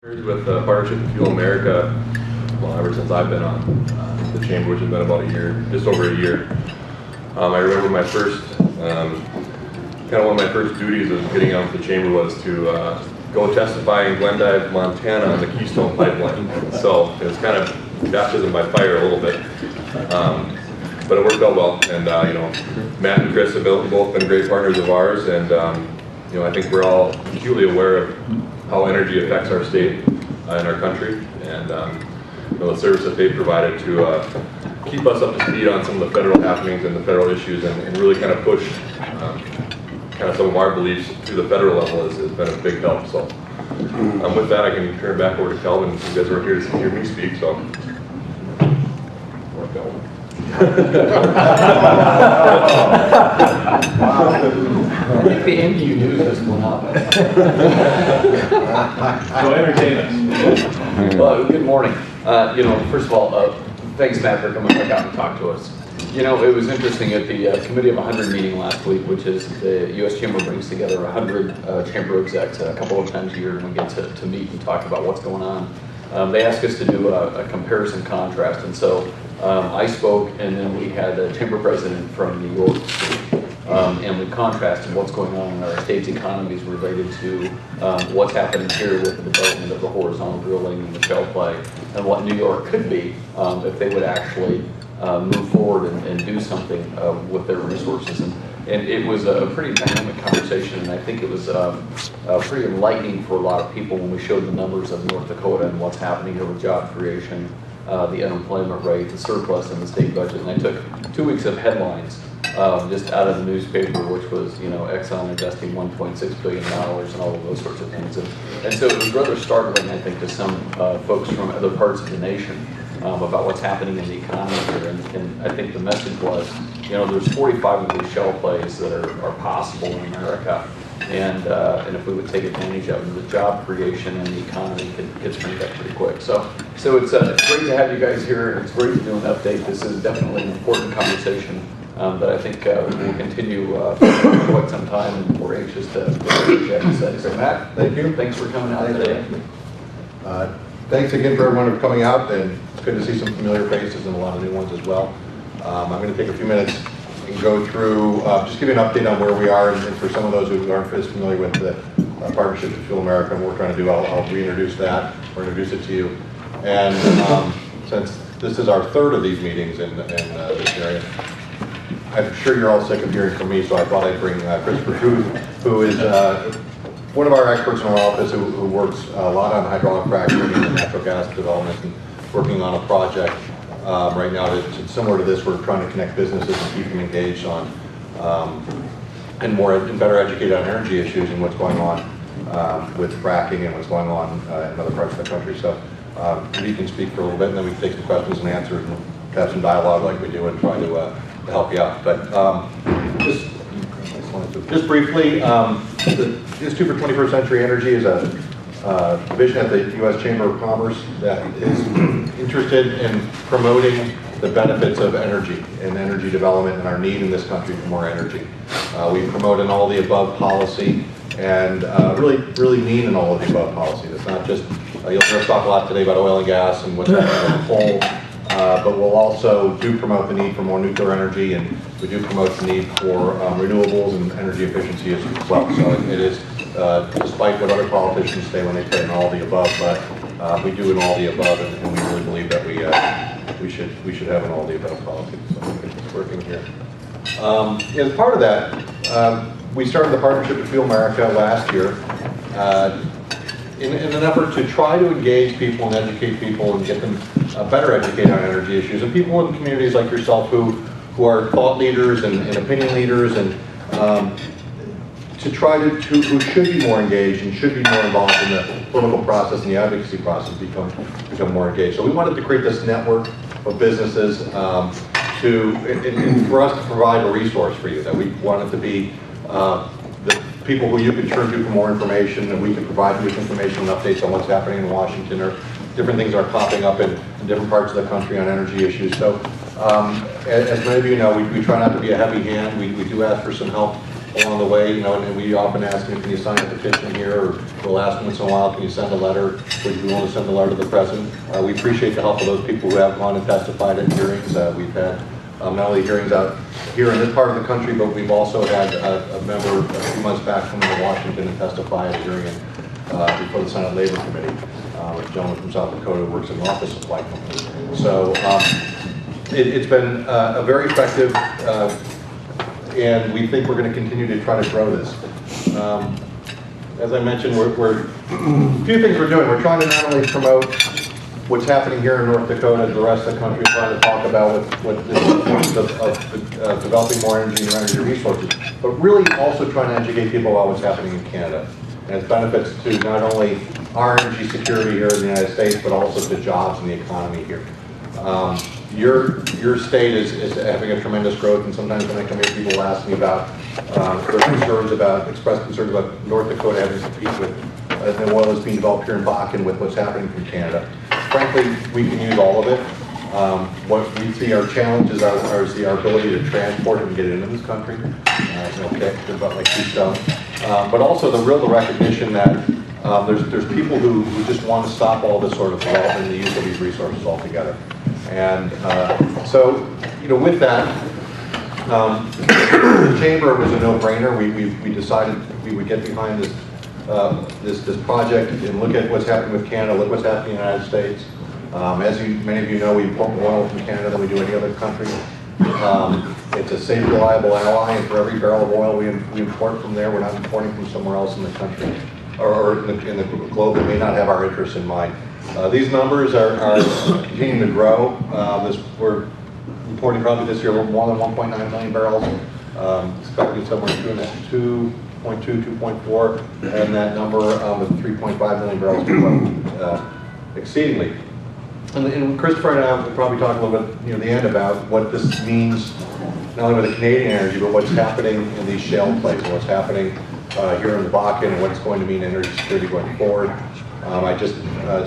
With Partnership with Fuel America, well, ever since I've been on the chamber, which has been about a year, just over a year. I remember my first, kind of one of my first duties of getting out of the chamber was to go testify in Glendive, Montana on the Keystone Pipeline. So it was kind of baptism by fire a little bit, but it worked out well. And you know, Matt and Chris have both been great partners of ours, and you know, I think we're all acutely aware of how energy affects our state and our country, and you know, the service that they've provided to keep us up to speed on some of the federal happenings and the federal issues, and really kind of push kind of some of our beliefs to the federal level has been a big help. So with that, I can turn it back over to Kelvin. You guys weren't here to hear me speak, so. Or Kelvin. I think the NDU news just went up. So entertain us. Well, good morning. You know, first of all, thanks, Matt, for coming back out and talk to us. You know, it was interesting at the Committee of 100 meeting last week, which is the U.S. Chamber brings together 100 chamber execs a couple of times a year, and we get to meet and talk about what's going on. They asked us to do a comparison contrast, and so I spoke, and then we had a chamber president from New York speak, and we contrasted what's going on in our state's economies related to what's happening here with the development of the horizontal drilling and the shale play, and what New York could be if they would actually move forward and do something with their resources. And it was a pretty dynamic conversation, and I think it was pretty enlightening for a lot of people when we showed the numbers of North Dakota and what's happening here with job creation, the unemployment rate, the surplus in the state budget. And I took 2 weeks of headlines just out of the newspaper, which was, you know, Exxon investing $1.6 billion and all of those sorts of things. And so it was rather startling, I think, to some folks from other parts of the nation about what's happening in the economy here. And I think the message was, you know, there's 45 of these shale plays that are possible in America. And if we would take advantage of them, the job creation and the economy could spring back pretty quick. So it's great to have you guys here. It's great to do an update. This is definitely an important conversation that I think will continue for quite some time, and we're anxious to hear what you have to say. So Matt, thank you. Thanks for coming out today. Thanks again for everyone for coming out, and it's good to see some familiar faces and a lot of new ones as well. I'm going to take a few minutes and go through, just give you an update on where we are, and for some of those who aren't as familiar with the Partnership with Fuel America and what we're trying to do, I'll reintroduce that, or introduce it to you. And since this is our third of these meetings in this area, I'm sure you're all sick of hearing from me, so I thought I'd bring Christopher who is one of our experts in our office who works a lot on hydraulic fracturing and natural gas development, and working on a project right now that's similar to this. We're trying to connect businesses and keep them engaged on and better educate on energy issues and what's going on with fracking and what's going on in other parts of the country. So we can speak for a little bit, and then we can take some questions and answers and have some dialogue like we do and try to help you out. But just briefly, the Institute for 21st Century Energy is a division at the U.S. Chamber of Commerce that is interested in promoting the benefits of energy and energy development and our need in this country for more energy. We promote an all-the-above policy, and really mean an all-of-the-above policy. It's not just, you'll hear us talk a lot today about oil and gas and what's happening with coal, but we'll also do promote the need for more nuclear energy, and we do promote the need for renewables and energy efficiency as well. So it is, despite what other politicians say when they say an all the above, but we do an all the above, and we really believe that we should have an all the above policy. So I think it's working here. As part of that, we started the Partnership with Fuel America last year in an effort to try to engage people and educate people and get them better educated on energy issues, and people in communities like yourself who are thought leaders and opinion leaders, and to try who should be more engaged and should be more involved in the political process and the advocacy process, become more engaged. So we wanted to create this network of businesses for us to provide a resource for you, that we wanted to be the people who you could turn to for more information, and we could provide you with information and updates on what's happening in Washington, or different things are popping up in different parts of the country on energy issues. So as many of you know, we try not to be a heavy hand. We do ask for some help along the way, you know, and we often ask them, can you sign a petition here, or we'll ask them once in a while, can you send a letter, would you want to send a letter to the president? We appreciate the help of those people who have gone and testified at hearings. We've had not only hearings out here in this part of the country, but we've also had a member a few months back come into Washington and testify at a hearing before the Senate Labor Committee, a gentleman from South Dakota who works in an office supply company. So it's been a very effective, and we think we're going to continue to try to grow this. As I mentioned, we're a few things we're doing. We're trying to not only promote what's happening here in North Dakota and the rest of the country, trying to talk about what the importance of developing more energy and energy resources, but really also trying to educate people about what's happening in Canada and its benefits to not only our energy security here in the United States, but also to jobs and the economy here. Your state is having a tremendous growth, and sometimes when I come here, people ask me about express concerns about North Dakota having to compete with the oil that's being developed here in Bakken with what's happening from Canada. Frankly, we can use all of it. What we see our challenges are our ability to transport it and get it into this country. About like Keystone, but also the recognition that there's people who just want to stop all this sort of development and the use of these resources altogether. And so, you know, with that, the chamber was a no-brainer. We decided we would get behind this project and look at what's happening with Canada, look what's happening in the United States. As many of you know, we import more oil from Canada than we do any other country. It's a safe, reliable ally, and for every barrel of oil we import from there, we're not importing from somewhere else in the country or in the globe that may not have our interests in mind. These numbers are continuing to grow. We're importing probably this year a little more than 1.9 million barrels. Expecting somewhere between 2.2, 2.4, and that number with 3.5 million barrels will grow exceedingly. And Christopher and I will probably talk a little bit near the end about what this means, not only with the Canadian energy, but what's happening in these shale plays, what's happening here in the Bakken, and what it's going to mean in energy security going forward. I just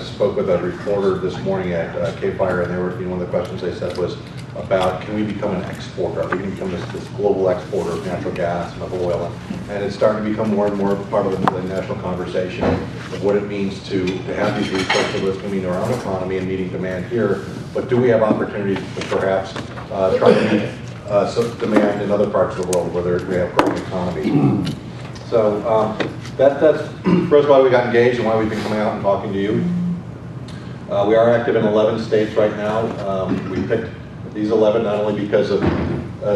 spoke with a reporter this morning at K-Fire, and one of the questions they said was about, can we become an exporter? Are we going to become this global exporter of natural gas and of oil? And it's starting to become more and more part of the national conversation of what it means to have these resources, what's going to mean to our own economy and meeting demand here. But do we have opportunities to perhaps try to meet some demand in other parts of the world where we have growing economies? So that's first why we got engaged and why we've been coming out and talking to you. We are active in 11 states right now. We picked these 11 not only because of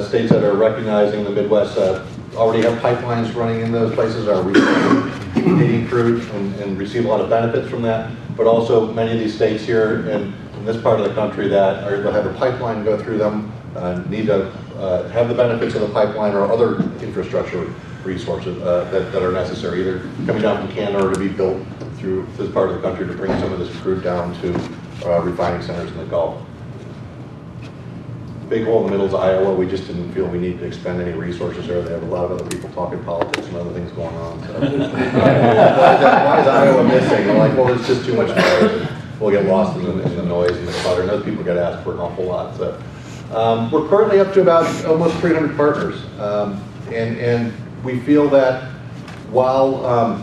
states that are recognizing the Midwest already have pipelines running in those places, are Canadian crude and receive a lot of benefits from that, but also many of these states here in this part of the country that will have a pipeline go through them, need to have the benefits of the pipeline or other infrastructure resources that are necessary, either coming down from Canada or to be built through this part of the country to bring some of this crude down to refining centers in the Gulf. Big hole in the middle is Iowa. We just didn't feel we needed to expend any resources there. They have a lot of other people talking politics and other things going on. So. Why is Iowa missing? We're like, well, it's just too much noise. We'll get lost in the noise and the clutter, and those people get asked for an awful lot. So we're currently up to about almost 300 partners, and we feel that while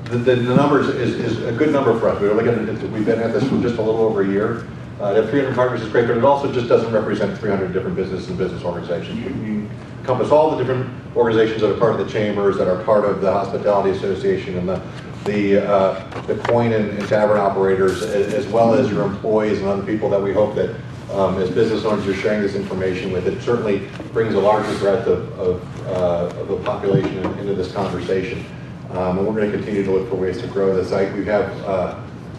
the numbers is a good number for us. We've been at this for just a little over a year. To have 300 partners is great, but it also just doesn't represent 300 different businesses and business organizations. We encompass all the different organizations that are part of the chambers, that are part of the Hospitality Association and the coin and tavern operators, as well as your employees and other people that we hope that as business owners you're sharing this information with. It certainly brings a larger breadth of the population into this conversation. And we're going to continue to look for ways to grow the site. We have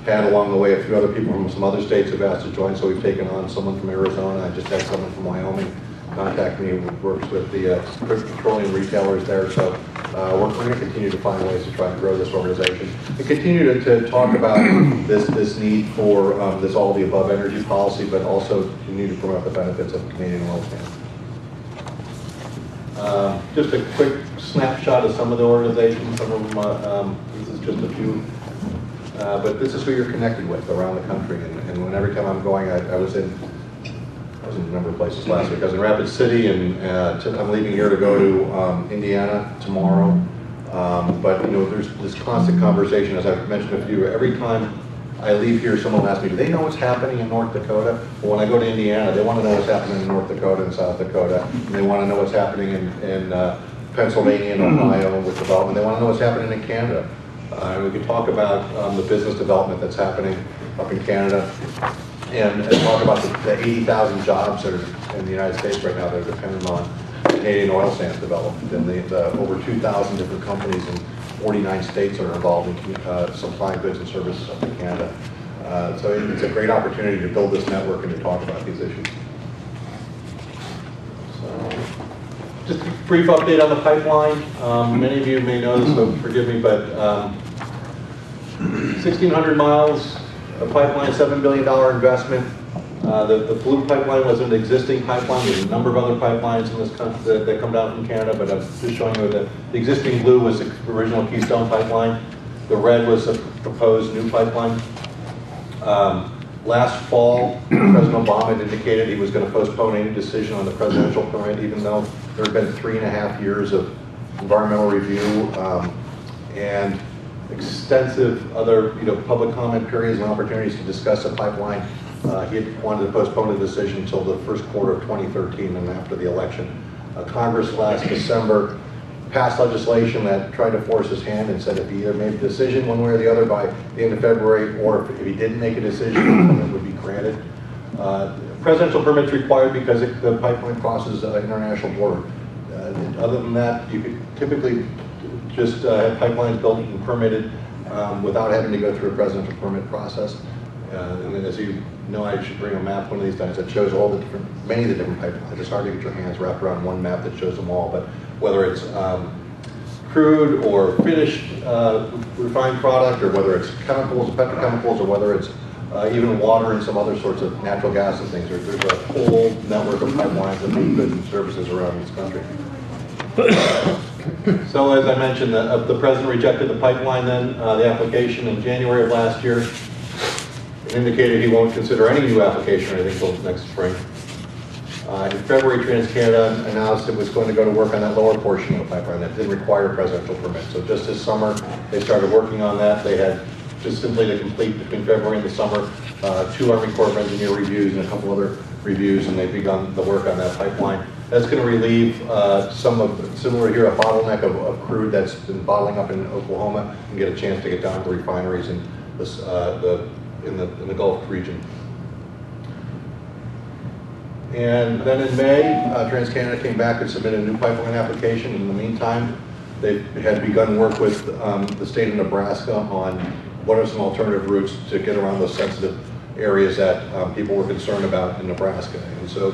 had along the way a few other people from some other states who've asked to join, so we've taken on someone from Arizona. I just had someone from Wyoming contact me who works with the petroleum retailers there. So we're going to continue to find ways to try and grow this organization and continue to talk about this need for this all the above energy policy, but also continue to promote the benefits of Canadian oil sands. Just a quick snapshot of some of the organizations. Some of them, this is just a few. But this is who you're connected with around the country, and when every time I'm going, I was in I was in a number of places last week. I was in Rapid City, and I'm leaving here to go to Indiana tomorrow. But you know, there's this constant conversation, as I've mentioned a few. Every time I leave here, someone asks me, do they know what's happening in North Dakota? Well, when I go to Indiana, they want to know what's happening in North Dakota and South Dakota. And they want to know what's happening in Pennsylvania and Ohio with development. They want to know what's happening in Canada. We can talk about the business development that's happening up in Canada, and talk about the 80,000 jobs that are in the United States right now that are dependent on Canadian oil sands development, and the over 2,000 different companies in 49 states are involved in supplying goods and services up in Canada. So it's a great opportunity to build this network and to talk about these issues. So, just a brief update on the pipeline. Many of you may know this, so forgive me, but 1,600 miles of pipeline, $7 billion investment. The blue pipeline was an existing pipeline. There's a number of other pipelines in this country that come down from Canada, but I'm just showing you that the existing blue was the original Keystone pipeline. The red was a proposed new pipeline. Last fall, President Obama had indicated he was going to postpone any decision on the presidential permit, even though there had been 3.5 years of environmental review and extensive other public comment periods and opportunities to discuss the pipeline. He had wanted to postpone the decision until the first quarter of 2013 and after the election. Congress last December passed legislation that tried to force his hand and said if he either made a decision one way or the other by the end of February, or if he didn't make a decision, the permit would be granted. Presidential permits required because the pipeline crosses an international border. Other than that, you could typically just have pipelines built and permitted without having to go through a presidential permit process. And then, as you know, I should bring a map one of these times that shows all the different, many of the different pipelines. It's hard to get your hands wrapped around one map that shows them all, but whether it's crude or finished refined product, or whether it's chemicals, petrochemicals, or whether it's even water and some other sorts of natural gas and things. There's a whole network of pipelines that move goods and services around this country. So as I mentioned, the president rejected the pipeline then, the application in January of last year. It indicated he won't consider any new application, I think, until next spring. In February, TransCanada announced it was going to go to work on that lower portion of the pipeline that didn't require a presidential permit. So just this summer, they started working on that. They had just simply to complete between February and the summer 2 Army Corps of Engineer reviews and a couple other reviews, and they've begun the work on that pipeline. That's going to relieve some of, similar here, a bottleneck of crude that's been bottling up in Oklahoma, and get a chance to get down to refineries in this, in the Gulf region. And then in May, TransCanada came back and submitted a new pipeline application. In the meantime, they had begun work with the state of Nebraska on what are some alternative routes to get around those sensitive areas that people were concerned about in Nebraska. And so,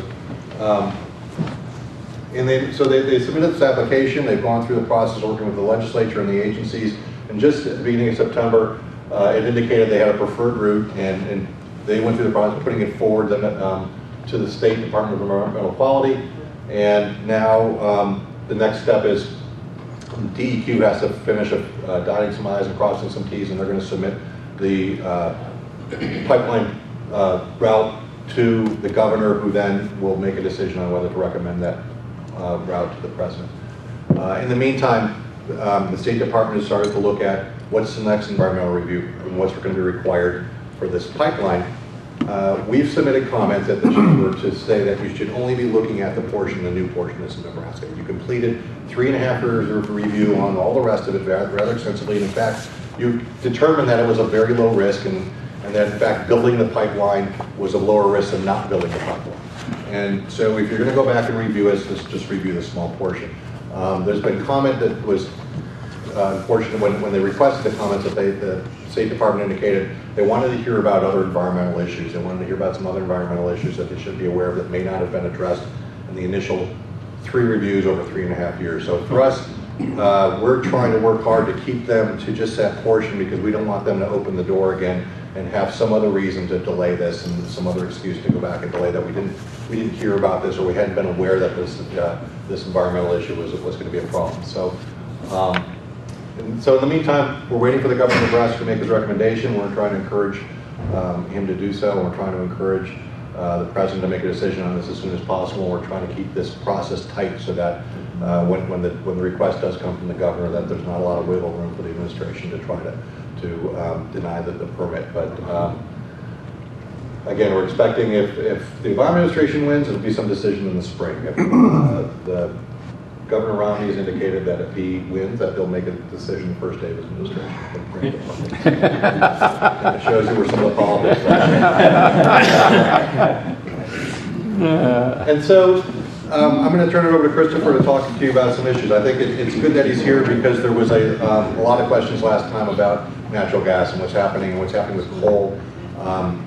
they submitted this application. They've gone through the process working with the legislature and the agencies. And just at the beginning of September, it indicated they had a preferred route, and they went through the process of putting it forward to the State Department of Environmental Quality. And now the next step is DEQ has to finish dotting some I's and crossing some T's, and they're going to submit the pipeline route to the governor, who then will make a decision on whether to recommend that route to the president. In the meantime, the State Department has started to look at what's the next environmental review and what's going to be required for this pipeline. We've submitted comments at the chamber to say that you should only be looking at the portion, the new portion that's in Nebraska. You completed 3.5 years of review on all the rest of it rather extensively. And in fact, you determined that it was a very low risk, and that in fact building the pipeline was a lower risk than not building the pipeline. And so if you're going to go back and review it, just review the small portion. There's been comment that was unfortunate when they requested the comments that the State Department indicated they wanted to hear about other environmental issues. They wanted to hear about some other environmental issues that they should be aware of that may not have been addressed in the initial 3 reviews over 3.5 years. So for us, we're trying to work hard to keep them to just that portion, because we don't want them to open the door again and have some other reason to delay this and some other excuse to go back and delay that we didn't hear about this, or we hadn't been aware that this environmental issue was going to be a problem. So. So in the meantime, we're waiting for the governor of Nebraska to make his recommendation. We're trying to encourage him to do so. We're trying to encourage the president to make a decision on this as soon as possible. We're trying to keep this process tight so that when the request does come from the governor, that there's not a lot of wiggle room for the administration to try to deny the permit. But again, we're expecting if the Obama administration wins, it'll be some decision in the spring. If the Governor Romney has indicated that if he wins, that he'll make a decision the first day of his administration. And it shows you where some of the politics are. And so I'm going to turn it over to Christopher to talk to you about some issues. I think it's good that he's here because there was a lot of questions last time about natural gas and what's happening with coal.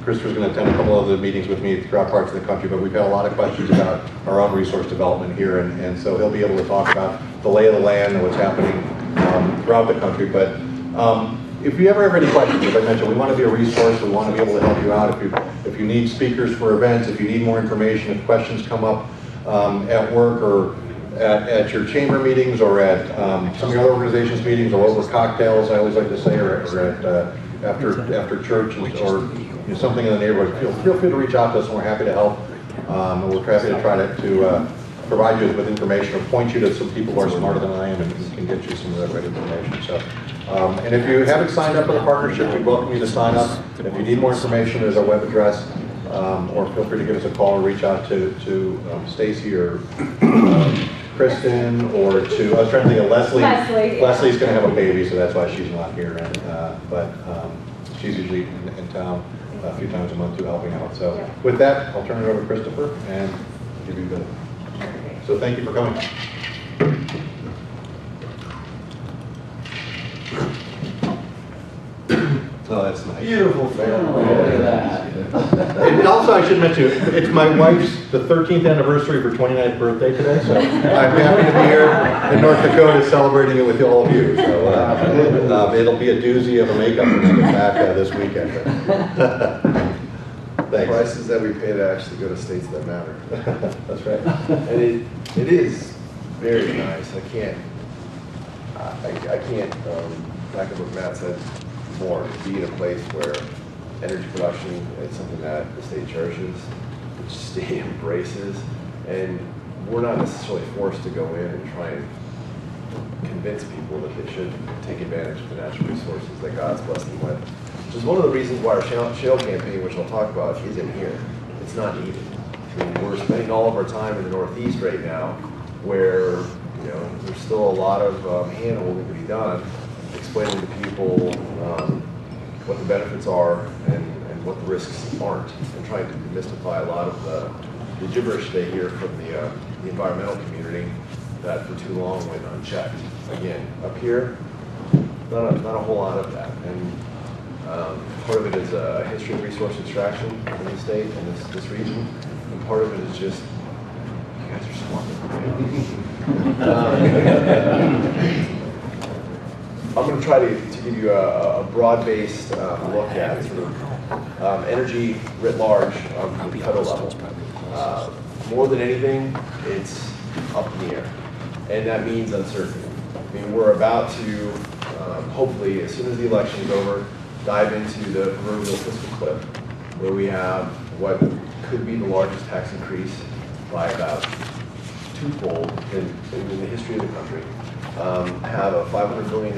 Christopher's going to attend a couple of the meetings with me throughout parts of the country, but we've had a lot of questions about our own resource development here, and so he'll be able to talk about the lay of the land and what's happening throughout the country. But if you ever have any questions, as I mentioned, we want to be a resource. We want to be able to help you out. If you need speakers for events, if you need more information, if questions come up at work or at your chamber meetings or at some of your other organizations' meetings or over cocktails, I always like to say, or at after church or something in the neighborhood, feel free to reach out to us, and we're happy to help. And we're happy to try to provide you with information or point you to some people who are smarter than I am and can get you some of that right information. So, and if you haven't signed up for the partnership, we welcome you to sign up. If you need more information, there's our web address, or feel free to give us a call or reach out to Stacy or Kristen, or to, I was trying to think of Leslie. Leslie's going to have a baby, so that's why she's not here. And, but she's usually in town a few times a month too, helping out. So with that, I'll turn it over to Christopher and give you the. So thank you for coming. Oh, that's nice. Beautiful family. Look at that. And also, I should mention, it's my wife's the 13th anniversary for 29th birthday today, so I'm happy to be here in North Dakota celebrating it with all of you. So it'll be a doozy of a makeup when I get back this weekend. Thanks. Prices that we pay to actually go to states that matter. That's right. And it is very nice. I can't back up what Matt said more, to be in a place where energy production is something that the state cherishes, the state embraces, and we're not necessarily forced to go in and try and convince people that they should take advantage of the natural resources that God's blessed them with. Which is one of the reasons why our shale campaign, which I'll talk about, isn't here. It's not needed. I mean, we're spending all of our time in the Northeast right now, where there's still a lot of hand-holding to be done, explaining to people what the benefits are and what the risks aren't, and trying to demystify a lot of the gibberish they hear from the environmental community that for too long went unchecked. Again, up here, not a whole lot of that. And part of it is a history of resource extraction in the state and this region, and part of it is just, you guys are smart. I'm going to try to give you a broad-based look at sort of energy writ large on the federal level. More than anything, it's up in the air, and that means uncertainty. I mean, we're about to, hopefully, as soon as the election is over, dive into the proverbial fiscal cliff, where we have what could be the largest tax increase by about twofold in the history of the country. Have a $500 billion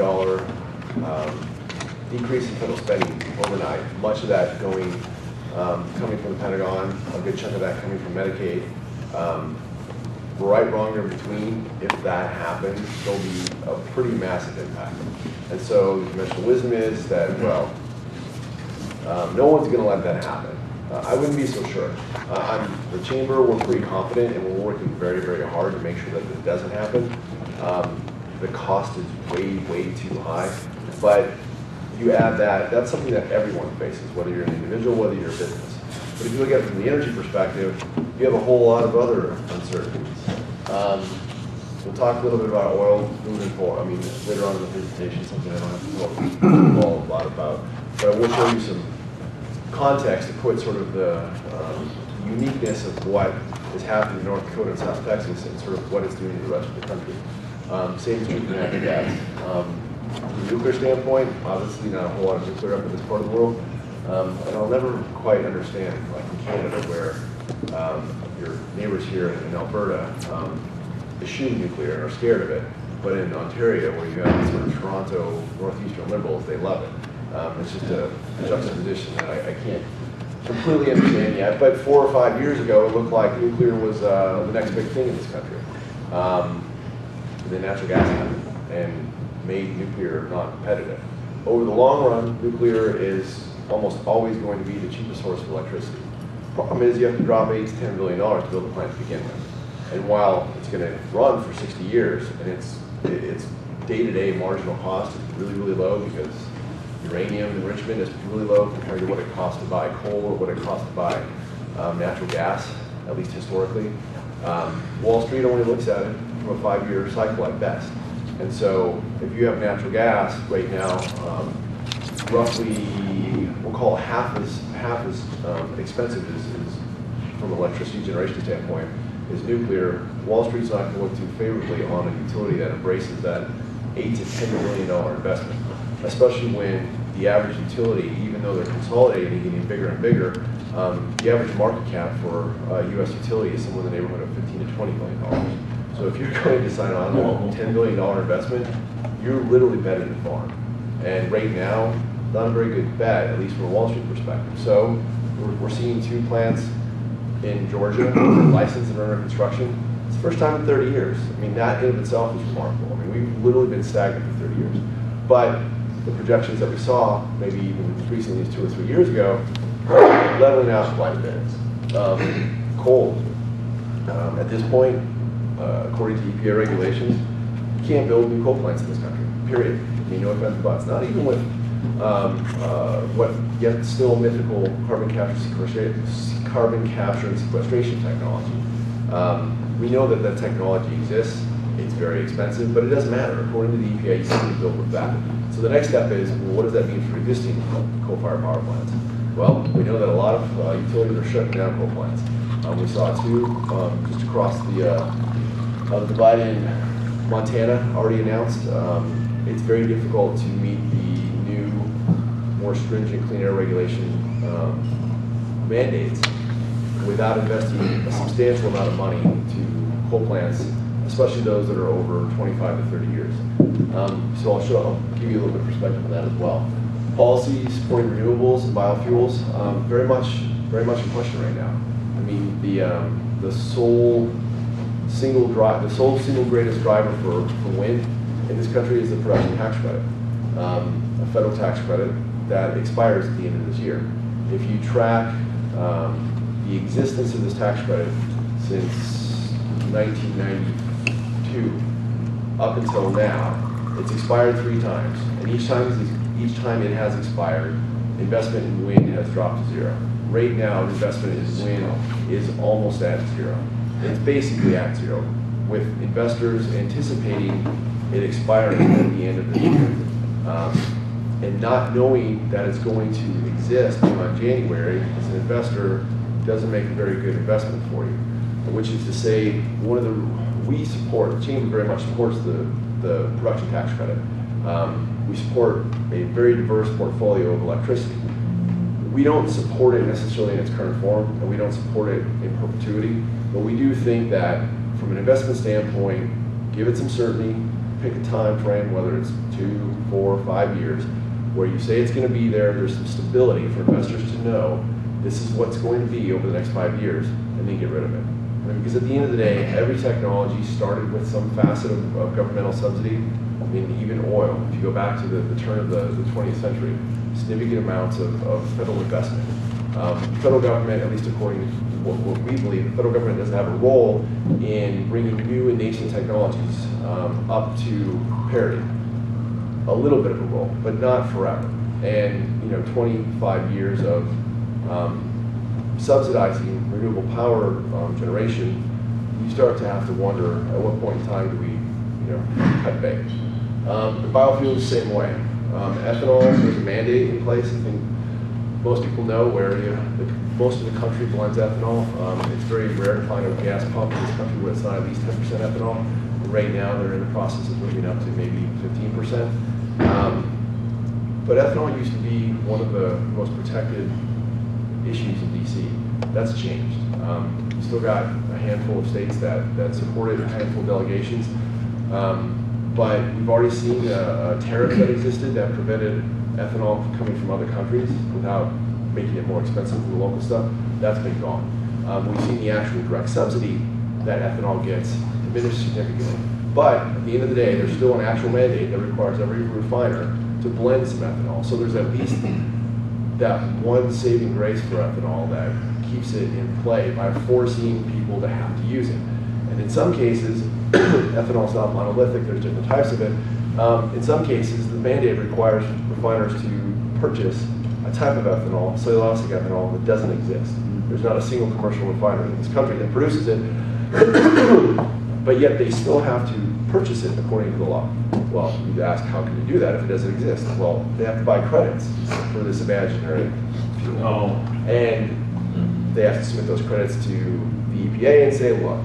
decrease in federal spending overnight, much of that coming from the Pentagon, a good chunk of that coming from Medicaid. Right, wrong, or in between, if that happens, there'll be a pretty massive impact. And so the conventional wisdom is that, well, no one's going to let that happen. I wouldn't be so sure. The chamber, we're pretty confident, and we're working very, very hard to make sure that this doesn't happen. The cost is way, way too high. But you add that's something that everyone faces, whether you're an individual, whether you're a business. But if you look at it from the energy perspective, you have a whole lot of other uncertainties. We'll talk a little bit about oil moving forward. I mean, later on in the presentation, something I don't have to talk a lot about. But I will show you some context to put sort of the uniqueness of what is happening in North Dakota and South Texas and sort of what it's doing to the rest of the country. Same is true for natural gas. From a nuclear standpoint, obviously not a whole lot of nuclear up in this part of the world, And I'll never quite understand, like in Canada, where your neighbors here in Alberta eschew nuclear and are scared of it, but in Ontario, where you have sort of Toronto northeastern liberals, they love it. It's just a juxtaposition that I can't completely understand yet. But 4 or 5 years ago, it looked like nuclear was the next big thing in this country. Then natural gas happened and made nuclear not competitive. Over the long run, nuclear is almost always going to be the cheapest source of electricity. Problem is, you have to drop $8 to $10 billion to build a plant to begin with. And while it's going to run for 60 years, and its day-to-day marginal cost is really, really low because uranium enrichment is really low compared to what it costs to buy coal or what it costs to buy natural gas, at least historically. Wall Street only looks at it from a 5-year cycle at best. And so if you have natural gas right now, roughly, we'll call it half as expensive as from an electricity generation standpoint is nuclear. Wall Street's not going to look too favorably on a utility that embraces that $8 to $10 million investment, especially when the average utility, even though they're consolidating and getting bigger and bigger, the average market cap for a U.S. utility is somewhere in the neighborhood of $15 to $20 million. So if you're going to sign on a $10 billion investment, you're literally betting the farm. And right now, not a very good bet, at least from a Wall Street perspective. So we're seeing 2 plants in Georgia licensed and under construction. It's the first time in 30 years. I mean, that in of itself is remarkable. I mean, we've literally been stagnant for 30 years. But the projections that we saw, maybe even recently, 2 or 3 years ago, are leveling out supply demands. Coal, at this point, according to EPA regulations, you can't build new coal plants in this country, period. I mean, no offense, but it's not even with what yet still mythical carbon capture and sequestration technology. We know that that technology exists. It's very expensive, but it doesn't matter. According to the EPA, you simply build with that. So the next step is, well, what does that mean for existing coal-fired power plants? Well, we know that a lot of utilities are shutting down coal plants. We saw 2 just across the divide in Montana already announced. It's very difficult to meet the new, more stringent clean air regulation mandates without investing a substantial amount of money to coal plants, especially those that are over 25 to 30 years. So I'll give you a little bit of perspective on that as well. Policy supporting renewables and biofuels, very much in question right now. I mean, the sole single greatest driver for wind in this country is the production tax credit, a federal tax credit that expires at the end of this year. If you track the existence of this tax credit since 1992 up until now, it's expired 3 times, and each time it has expired, investment in wind has dropped to 0. Right now, investment in wind is almost at 0. It's basically at 0, with investors anticipating it expiring at the end of this year. And not knowing that it's going to exist on January, as an investor, doesn't make a very good investment for you. Which is to say, the Chamber very much supports the production tax credit. We support a very diverse portfolio of electricity. We don't support it necessarily in its current form, and we don't support it in perpetuity, but we do think that from an investment standpoint, give it some certainty, pick a time frame, whether it's 2, 4, 5 years, where you say it's going to be there, there's some stability for investors to know this is what's going to be over the next 5 years, and then get rid of it. I mean, because at the end of the day, every technology started with some facet of governmental subsidy. I mean, even oil, if you go back to the turn of the 20th century, significant amounts of federal investment. The federal government, at least according to what we believe, the federal government doesn't have a role in bringing new and nascent technologies up to parity. A little bit of a role, but not forever. And 25 years of subsidizing renewable power generation, you start to have to wonder at what point in time do we cut bait. The biofuels, the same way. Ethanol, there's a mandate in place. I think most people know where most of the country blends ethanol. It's very rare to find a gas pump in this country where it's not at least 10% ethanol. And right now, they're in the process of moving up to maybe 15%. But ethanol used to be one of the most protected issues in DC. That's changed. You still got a handful of states that supported, a handful of delegations. But we've already seen a tariff that existed that prevented ethanol coming from other countries without making it more expensive for the local stuff. That's been gone. We've seen the actual direct subsidy that ethanol gets diminish significantly. But at the end of the day, there's still an actual mandate that requires every refiner to blend some ethanol. So there's at least that one saving grace for ethanol that keeps it in play by forcing people to have to use it. And in some cases, ethanol is not monolithic, there's different types of it. In some cases, the mandate requires refiners to purchase a type of ethanol, cellulosic ethanol, that doesn't exist. There's not a single commercial refinery in this country that produces it, but yet they still have to purchase it according to the law. Well, you'd ask, how can you do that if it doesn't exist? Well, they have to buy credits for this imaginary fuel. Oh. And they have to submit those credits to the EPA and say, look,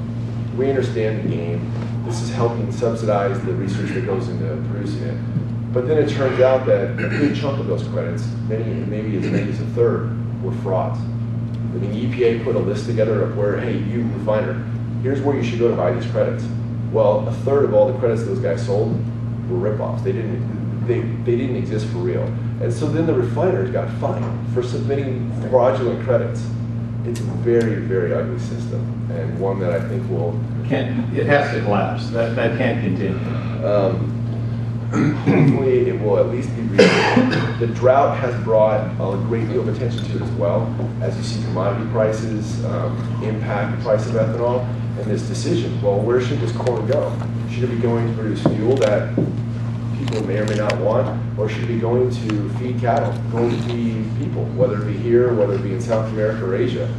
we understand the game. This is helping subsidize the research that goes into producing it. But then it turns out that a good chunk of those credits, maybe as many as a third, were frauds. I mean, the EPA put a list together of where, hey, you refiner, here's where you should go to buy these credits. Well, a third of all the credits those guys sold were ripoffs. They didn't exist for real. And so then the refiners got fined for submitting fraudulent credits. It's a very, very ugly system, and one that I think will... It has to collapse. That can't continue. Hopefully it will at least be reasonable. The drought has brought a great deal of attention to it as well, as you see commodity prices impact the price of ethanol, and this decision, well, where should this corn go? Should it be going to produce fuel that people may or may not want, or should it be going to feed cattle, going to feed people, whether it be here, whether it be in South America or Asia?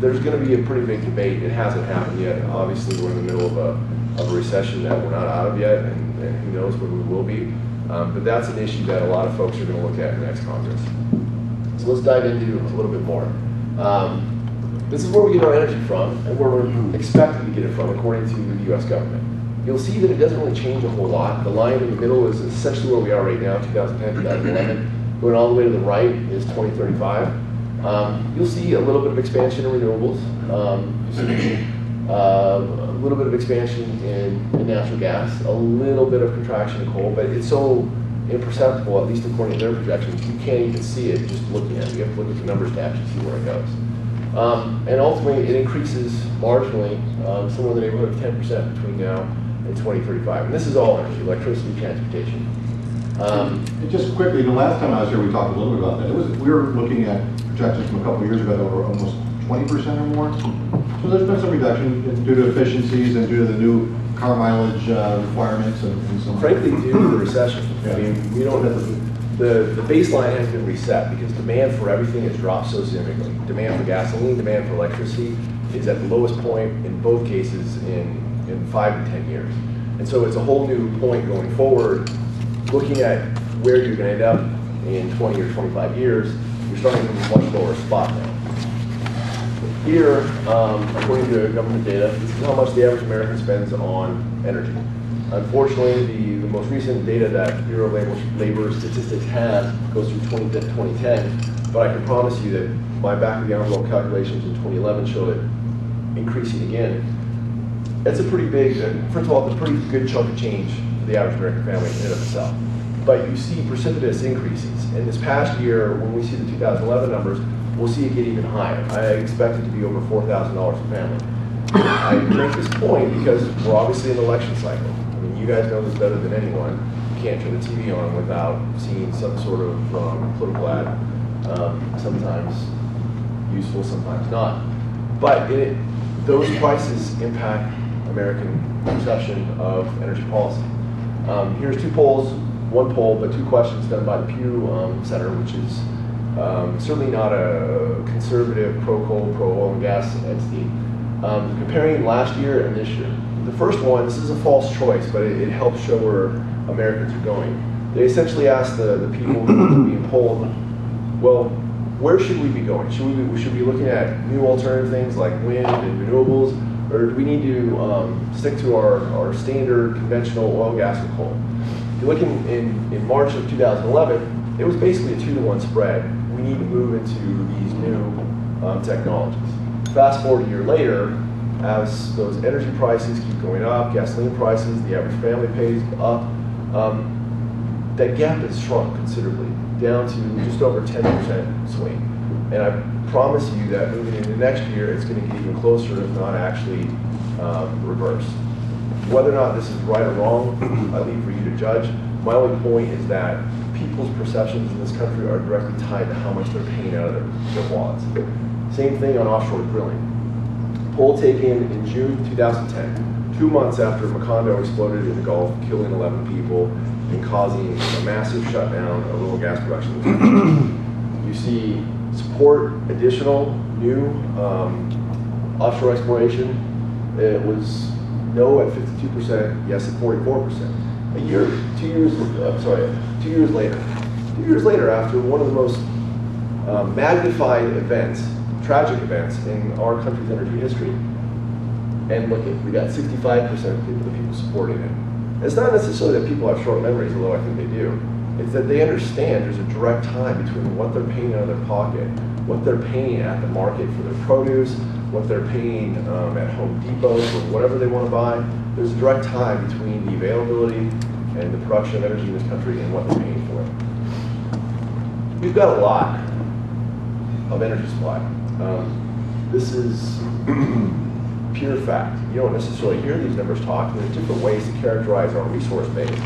There's going to be a pretty big debate. It hasn't happened yet. Obviously, we're in the middle of a recession that we're not out of yet, and who knows when we will be. But that's an issue that a lot of folks are going to look at in the next Congress. So let's dive into a little bit more. This is where we get our energy from, and where we're expected to get it from, according to the U.S. government. You'll see that it doesn't really change a whole lot. The line in the middle is essentially where we are right now, 2010, 2011. Going all the way to the right is 2035. You'll see a little bit of expansion in renewables. You'll see a little bit of expansion in natural gas, a little bit of contraction in coal, but it's so imperceptible, at least according to their projections, you can't even see it just looking at it. You have to look at the numbers to actually see where it goes. And ultimately, it increases marginally, somewhere in the neighborhood of 10% between now and 2035. And this is all energy, electricity, transportation. And just quickly, the last time I was here, we talked a little bit about that. We were looking at projections from a couple of years ago that were almost 20% or more. So there's been some reduction due to efficiencies and due to the new car mileage requirements and so on. Frankly, due to the recession. Yeah. I mean, we don't have the baseline has been reset because demand for everything has dropped so significantly. Demand for gasoline, demand for electricity is at the lowest point in both cases in 5 to 10 years. And so it's a whole new point going forward, looking at where you're going to end up in 20 or 25 years. You're starting from a much lower spot now. Here, according to government data, this is how much the average American spends on energy. Unfortunately, the most recent data that Bureau of Labor Statistics has goes through 2010, but I can promise you that my back of the envelope calculations in 2011 show it increasing again. That's a pretty big, first of all, it's a pretty good chunk of change for the average American family in and of itself. But you see precipitous increases. In this past year, when we see the 2011 numbers, we'll see it get even higher. I expect it to be over $4,000 a family. I make this point because we're obviously in an election cycle. I mean, you guys know this better than anyone. You can't turn the TV on without seeing some sort of political ad, sometimes useful, sometimes not. But those prices impact American perception of energy policy. Here's two polls, one poll, but two questions done by the Pew Center, which is certainly not a conservative, pro-coal, pro-oil and gas entity. Comparing last year and this year. The first one, this is a false choice, but it helps show where Americans are going. They essentially asked the people who were being polled, well, where should we be going? Should we be looking at new alternative things like wind and renewables, or do we need to stick to our standard conventional oil, gas, and coal? If you look in March of 2011, it was basically a 2-to-1 spread. We need to move into these new technologies. Fast forward a year later, as those energy prices keep going up, gasoline prices, the average family pays up, that gap has shrunk considerably, down to just over 10% swing. And I promise you that moving into next year, it's going to get even closer, if not actually reversed. Whether or not this is right or wrong, I leave for you to judge. My only point is that people's perceptions in this country are directly tied to how much they're paying out of their wallets. Same thing on offshore drilling. Poll taken in June 2010, 2 months after Macondo exploded in the Gulf, killing 11 people and causing a massive shutdown of oil and gas production in the country. You see support additional new offshore exploration. It was no at 52%, yes at 44%. 2 years later. 2 years later, after one of the most magnified events, tragic events in our country's energy history, and look at, we got 65% of the people supporting it. It's not necessarily that people have short memories, although I think they do. It's that they understand there's a direct tie between what they're paying out of their pocket, what they're paying at the market for their produce, what they're paying at Home Depot for whatever they want to buy. There's a direct tie between the availability and the production of energy in this country and what they're paying for it. We've got a lot of energy supply. This is pure fact. You don't necessarily hear these numbers talked. There's different ways to characterize our resource base.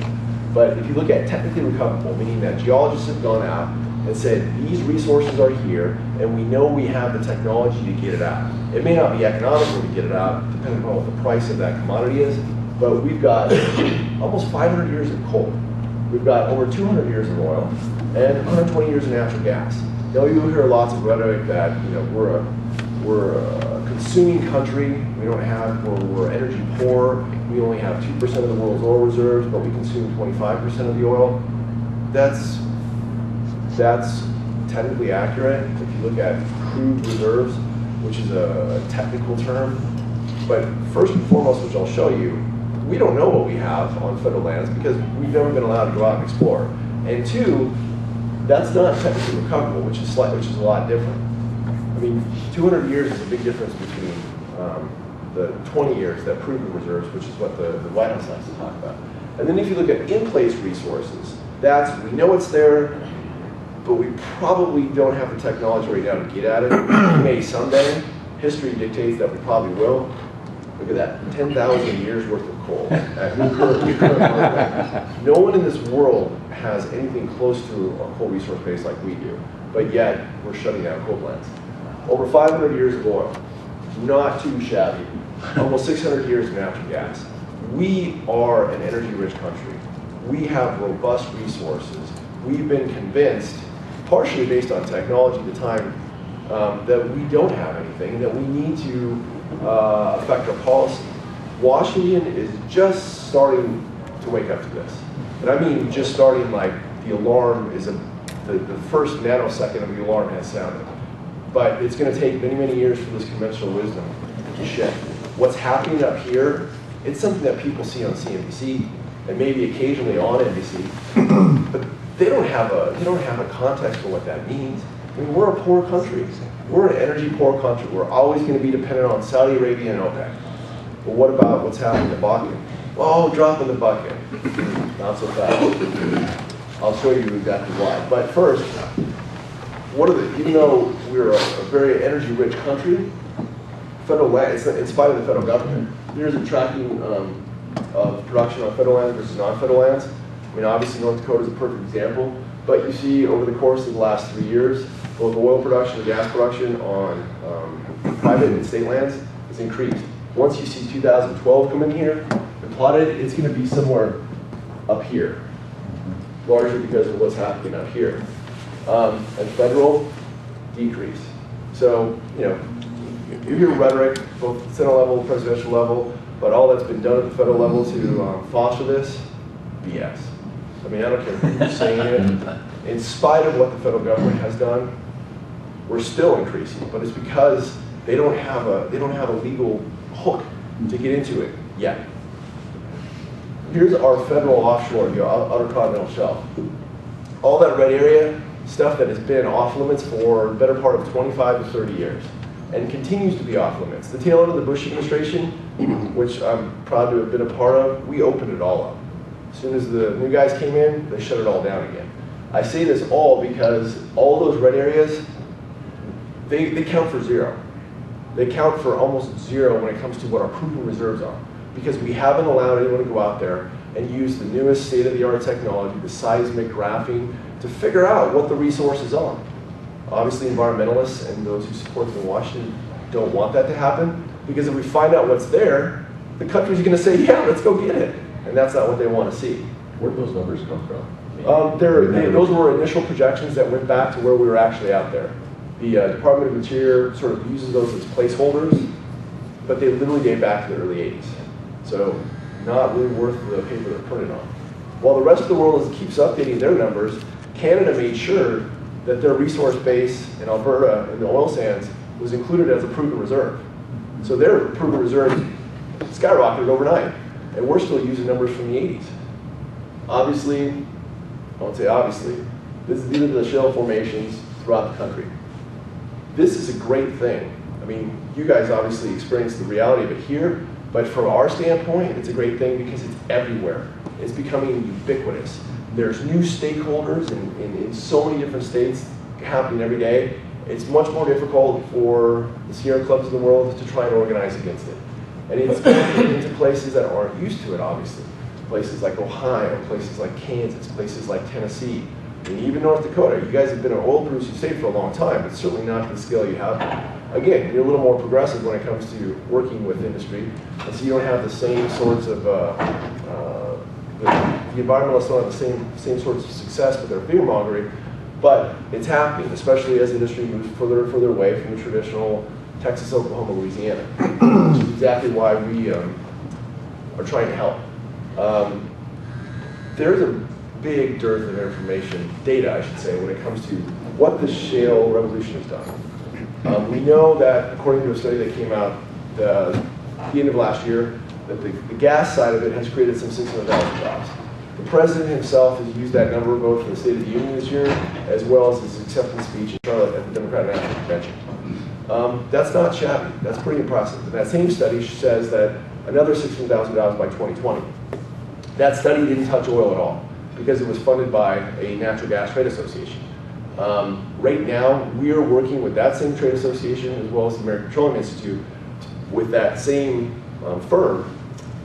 But if you look at technically recoverable, meaning that geologists have gone out and said, these resources are here, and we know we have the technology to get it out. It may not be economical to get it out, depending on what the price of that commodity is, but we've got almost 500 years of coal. We've got over 200 years of oil, and 120 years of natural gas. Now, you'll hear lots of rhetoric that we're a consuming country. We're energy poor. We only have 2% of the world's oil reserves, but we consume 25% of the oil. That's technically accurate if you look at crude reserves, which is a technical term. But first and foremost, which I'll show you, we don't know what we have on federal lands because we've never been allowed to go out and explore. And two, that's not technically recoverable, which is a lot different. I mean, 200 years is a big difference between the 20 years that proven reserves, which is what the White House likes to talk about. And then if you look at in-place resources, we know it's there, but we probably don't have the technology right now to get at it. We may someday. History dictates that we probably will. Look at that, 10,000 years worth of coal at nuclear level. No one in this world has anything close to a coal resource base like we do, but yet we're shutting down coal plants. Over 500 years of oil, not too shabby. Almost 600 years of natural gas. We are an energy-rich country. We have robust resources. We've been convinced, partially based on technology at the time, that we don't have anything, that we need to affect our policy. Washington is just starting to wake up to this. And I mean just starting, like the alarm is the first nanosecond of the alarm has sounded. But it's going to take many, many years for this conventional wisdom to shift. What's happening up here, it's something that people see on CNBC and maybe occasionally on NBC, but they don't have a context for what that means. I mean, we're a poor country. We're an energy poor country. We're always going to be dependent on Saudi Arabia and OPEC. But what about what's happening in Bakken? Oh, drop in the bucket. Not so fast. I'll show you exactly why. But first, even though we're a very energy-rich country, federal land, in spite of the federal government, there's a tracking of production on federal lands versus non-federal lands. I mean, obviously North Dakota is a perfect example, but you see over the course of the last 3 years, both oil production and gas production on private and state lands has increased. Once you see 2012 come in here and plotted, it's going to be somewhere up here, largely because of what's happening up here. And federal, decrease. So, you hear rhetoric, both at the Senate level, presidential level, but all that's been done at the federal level to foster this, BS. I mean, I don't care who's saying it. In spite of what the federal government has done, we're still increasing, but it's because they don't have a legal hook to get into it yet. Here's our federal offshore, Outer Continental Shelf. all that red area, stuff that has been off limits for the better part of 25 to 30 years and continues to be off limits. The tail end of the Bush administration, which I'm proud to have been a part of, we opened it all up. As soon as the new guys came in, they shut it all down again. I say this all because all those red areas, they count for zero. They count for almost zero when it comes to what our proven reserves are, because we haven't allowed anyone to go out there and use the newest state-of-the-art technology, the seismic graphing, to figure out what the resources are. Obviously, environmentalists and those who support them in Washington don't want that to happen, because if we find out what's there, the country's going to say, yeah, let's go get it. And that's not what they want to see. Where do those numbers come from? Those were initial projections that went back to where we were actually out there. The Department of Interior sort of uses those as placeholders, but they literally date back to the early 80s. So not really worth the paper they're printed on. While the rest of the world keeps updating their numbers, Canada made sure that their resource base in Alberta and the oil sands was included as a proven reserve. So their proven reserves skyrocketed overnight, and we're still using numbers from the 80s. Obviously, I won't say obviously, these are the shale formations throughout the country. This is a great thing. I mean, you guys obviously experience the reality of it here, but from our standpoint, it's a great thing because it's everywhere. It's becoming ubiquitous. There's new stakeholders in so many different states happening every day. It's much more difficult for the Sierra clubs of the world to try and organize against it. And it's going into places that aren't used to it, obviously. Places like Ohio, places like Kansas, places like Tennessee, and even North Dakota. You guys have been an oil producing state for a long time, but certainly not to the scale you have. Again, you're a little more progressive when it comes to working with industry, and so you don't have the same sorts of, the environmentalists don't have the same sorts of success with their fear-mongering, but it's happening, especially as industry moves further and further away from the traditional Texas, Oklahoma, Louisiana, which is exactly why we are trying to help. There's a big dearth of information, data I should say, when it comes to what the shale revolution has done. We know that according to a study that came out the end of last year, that the gas side of it has created some 600,000 jobs. The president himself has used that number both for the State of the Union this year, as well as his acceptance speech in Charlotte at the Democratic National Convention. That's not shabby. That's pretty impressive. And that same study says that another 16,000 jobs by 2020. That study didn't touch oil at all because it was funded by a natural gas trade association. Right now, we are working with that same trade association as well as the American Petroleum Institute with that same firm,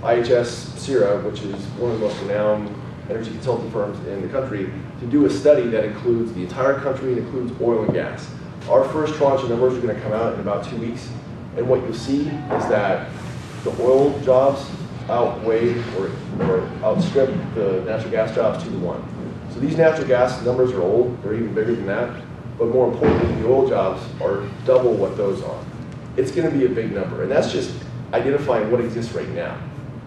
IHS Sierra, which is one of the most renowned energy consulting firms in the country, to do a study that includes the entire country and includes oil and gas. Our first tranche of numbers are going to come out in about 2 weeks, and what you'll see is that the oil jobs outweigh or outstrip the natural gas jobs 2 to 1. So these natural gas numbers are old, they're even bigger than that, but more importantly, the oil jobs are double what those are. It's going to be a big number, and that's just identifying what exists right now.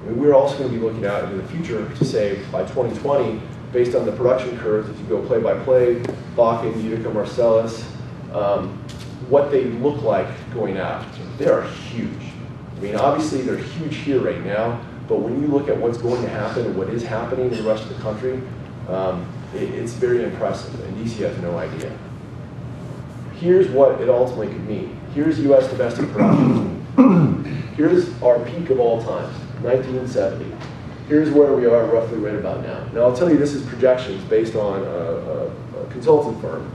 I mean, we're also going to be looking out into the future to say by 2020, based on the production curves, if you go play by play, Bakken, Utica, Marcellus, what they look like going out. They are huge. I mean, obviously they're huge here right now, but when you look at what's going to happen and what is happening in the rest of the country, it's very impressive, and DC has no idea. Here's what it ultimately could mean. Here's U.S. domestic production. Here's our peak of all times, 1970. Here's where we are roughly right about now. Now I'll tell you this is projections based on a consultant firm.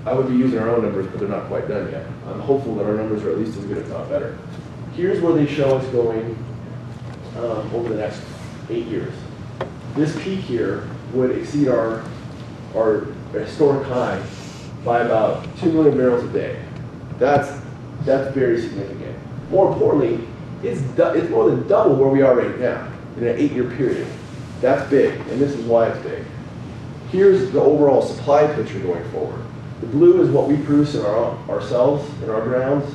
I would be using our own numbers, but they're not quite done yet. I'm hopeful that our numbers are at least as good, if not better. Here's where they show us going over the next 8 years. This peak here would exceed our historic high by about 2 million barrels a day. That's very significant. More importantly, it's more than double where we are right now in an 8-year period. That's big, and this is why it's big. Here's the overall supply picture going forward. The blue is what we produce in ourselves, in our grounds.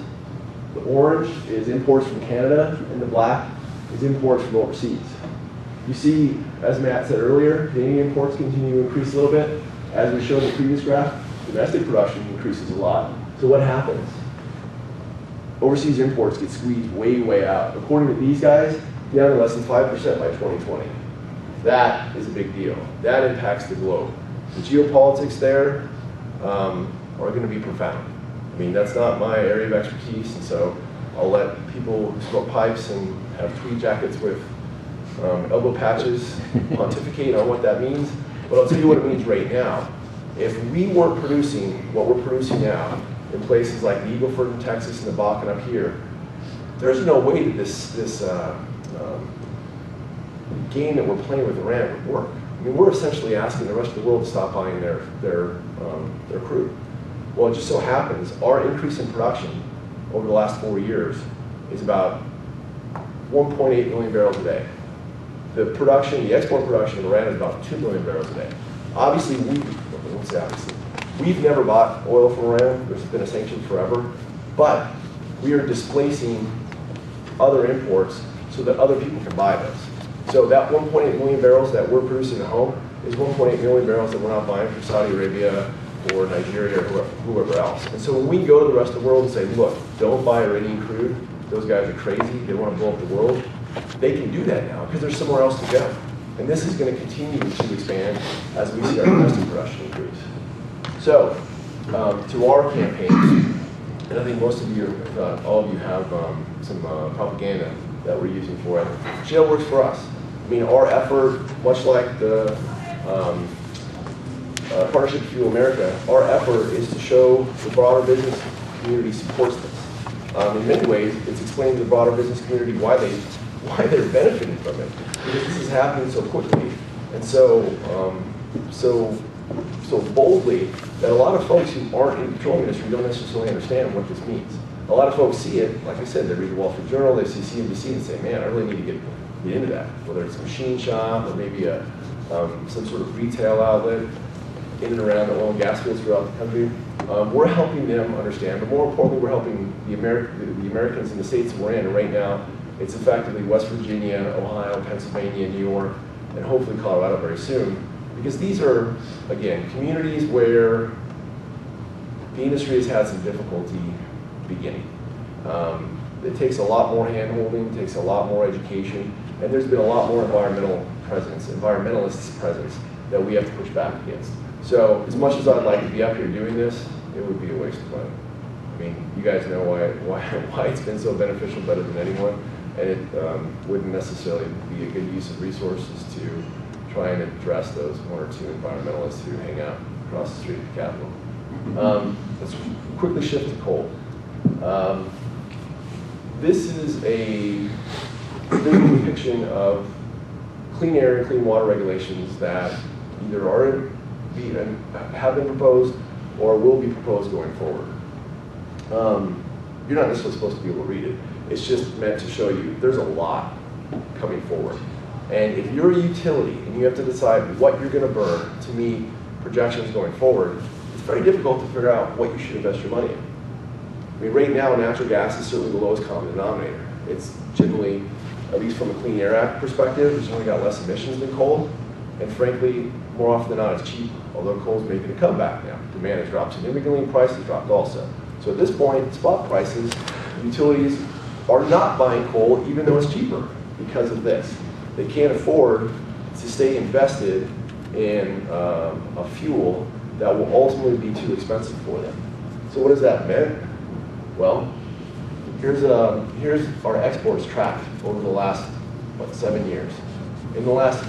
The orange is imports from Canada, and the black is imports from overseas. You see, as Matt said earlier, Canadian imports continue to increase a little bit. As we showed in the previous graph, domestic production increases a lot. So what happens? Overseas imports get squeezed way, way out. According to these guys, down to less than 5% by 2020. That is a big deal. That impacts the globe. The geopolitics there are going to be profound. I mean, that's not my area of expertise, and so I'll let people who smoke pipes and have tweed jackets with elbow patches pontificate on what that means. But I'll tell you what it means right now. If we weren't producing what we're producing now in places like the Eagle Ford in Texas and the Bakken up here, there's no way that this game that we're playing with Iran would work. I mean, we're essentially asking the rest of the world to stop buying their crude. Well, it just so happens our increase in production over the last 4 years is about 1.8 million barrels a day. The export production of Iran is about 2 million barrels a day. Obviously, we've never bought oil from Iran. There's been a sanction forever, but we are displacing other imports so that other people can buy those. So that 1.8 million barrels that we're producing at home is 1.8 million barrels that we're not buying from Saudi Arabia or Nigeria or whoever else. And so when we go to the rest of the world and say, look, don't buy Iranian crude, those guys are crazy, they want to blow up the world, they can do that now because there's somewhere else to go. And this is going to continue to expand as we see our domestic production increase. So, to our campaign, and I think most of you, if not all of you, have some propaganda that we're using for it. Shale works for us. I mean, our effort, much like the Partnership to Fuel America, our effort is to show the broader business community supports this. In many ways, it's explaining to the broader business community why they're benefiting from it, because this is happening so quickly and so boldly that a lot of folks who aren't in the petroleum industry don't necessarily understand what this means. A lot of folks see it, like I said, they read the Wall Street Journal, they see CNBC and say, man, I really need to get into that, whether it's a machine shop or maybe some sort of retail outlet in and around the oil and gas fields throughout the country. We're helping them understand, but more importantly, we're helping the Americans in the states we're in. And right now, it's effectively West Virginia, Ohio, Pennsylvania, New York, and hopefully Colorado very soon. Because these are, again, communities where the industry has had some difficulty beginning. It takes a lot more hand-holding, takes a lot more education, and there's been a lot more environmentalists presence that we have to push back against. So as much as I'd like to be up here doing this, it would be a waste of money. I mean, you guys know why it's been so beneficial, better than anyone, and it wouldn't necessarily be a good use of resources to try and address those one or two environmentalists who hang out across the street at the Capitol. Let's quickly shift to coal. This is a visual depiction of clean air and clean water regulations that either have been proposed or will be proposed going forward. You're not necessarily supposed to be able to read it. It's just meant to show you there's a lot coming forward. And if you're a utility and you have to decide what you're going to burn to meet projections going forward, it's very difficult to figure out what you should invest your money in. I mean, right now, natural gas is certainly the lowest common denominator. It's generally, at least from a Clean Air Act perspective, it's only got less emissions than coal. And frankly, more often than not, it's cheap, although coal's making a comeback now. Demand has dropped significantly, and prices dropped also. So at this point, spot prices, utilities are not buying coal even though it's cheaper because of this. They can't afford to stay invested in a fuel that will ultimately be too expensive for them. So what does that mean? Well, here's our exports tracked over the last, 7 years. In the last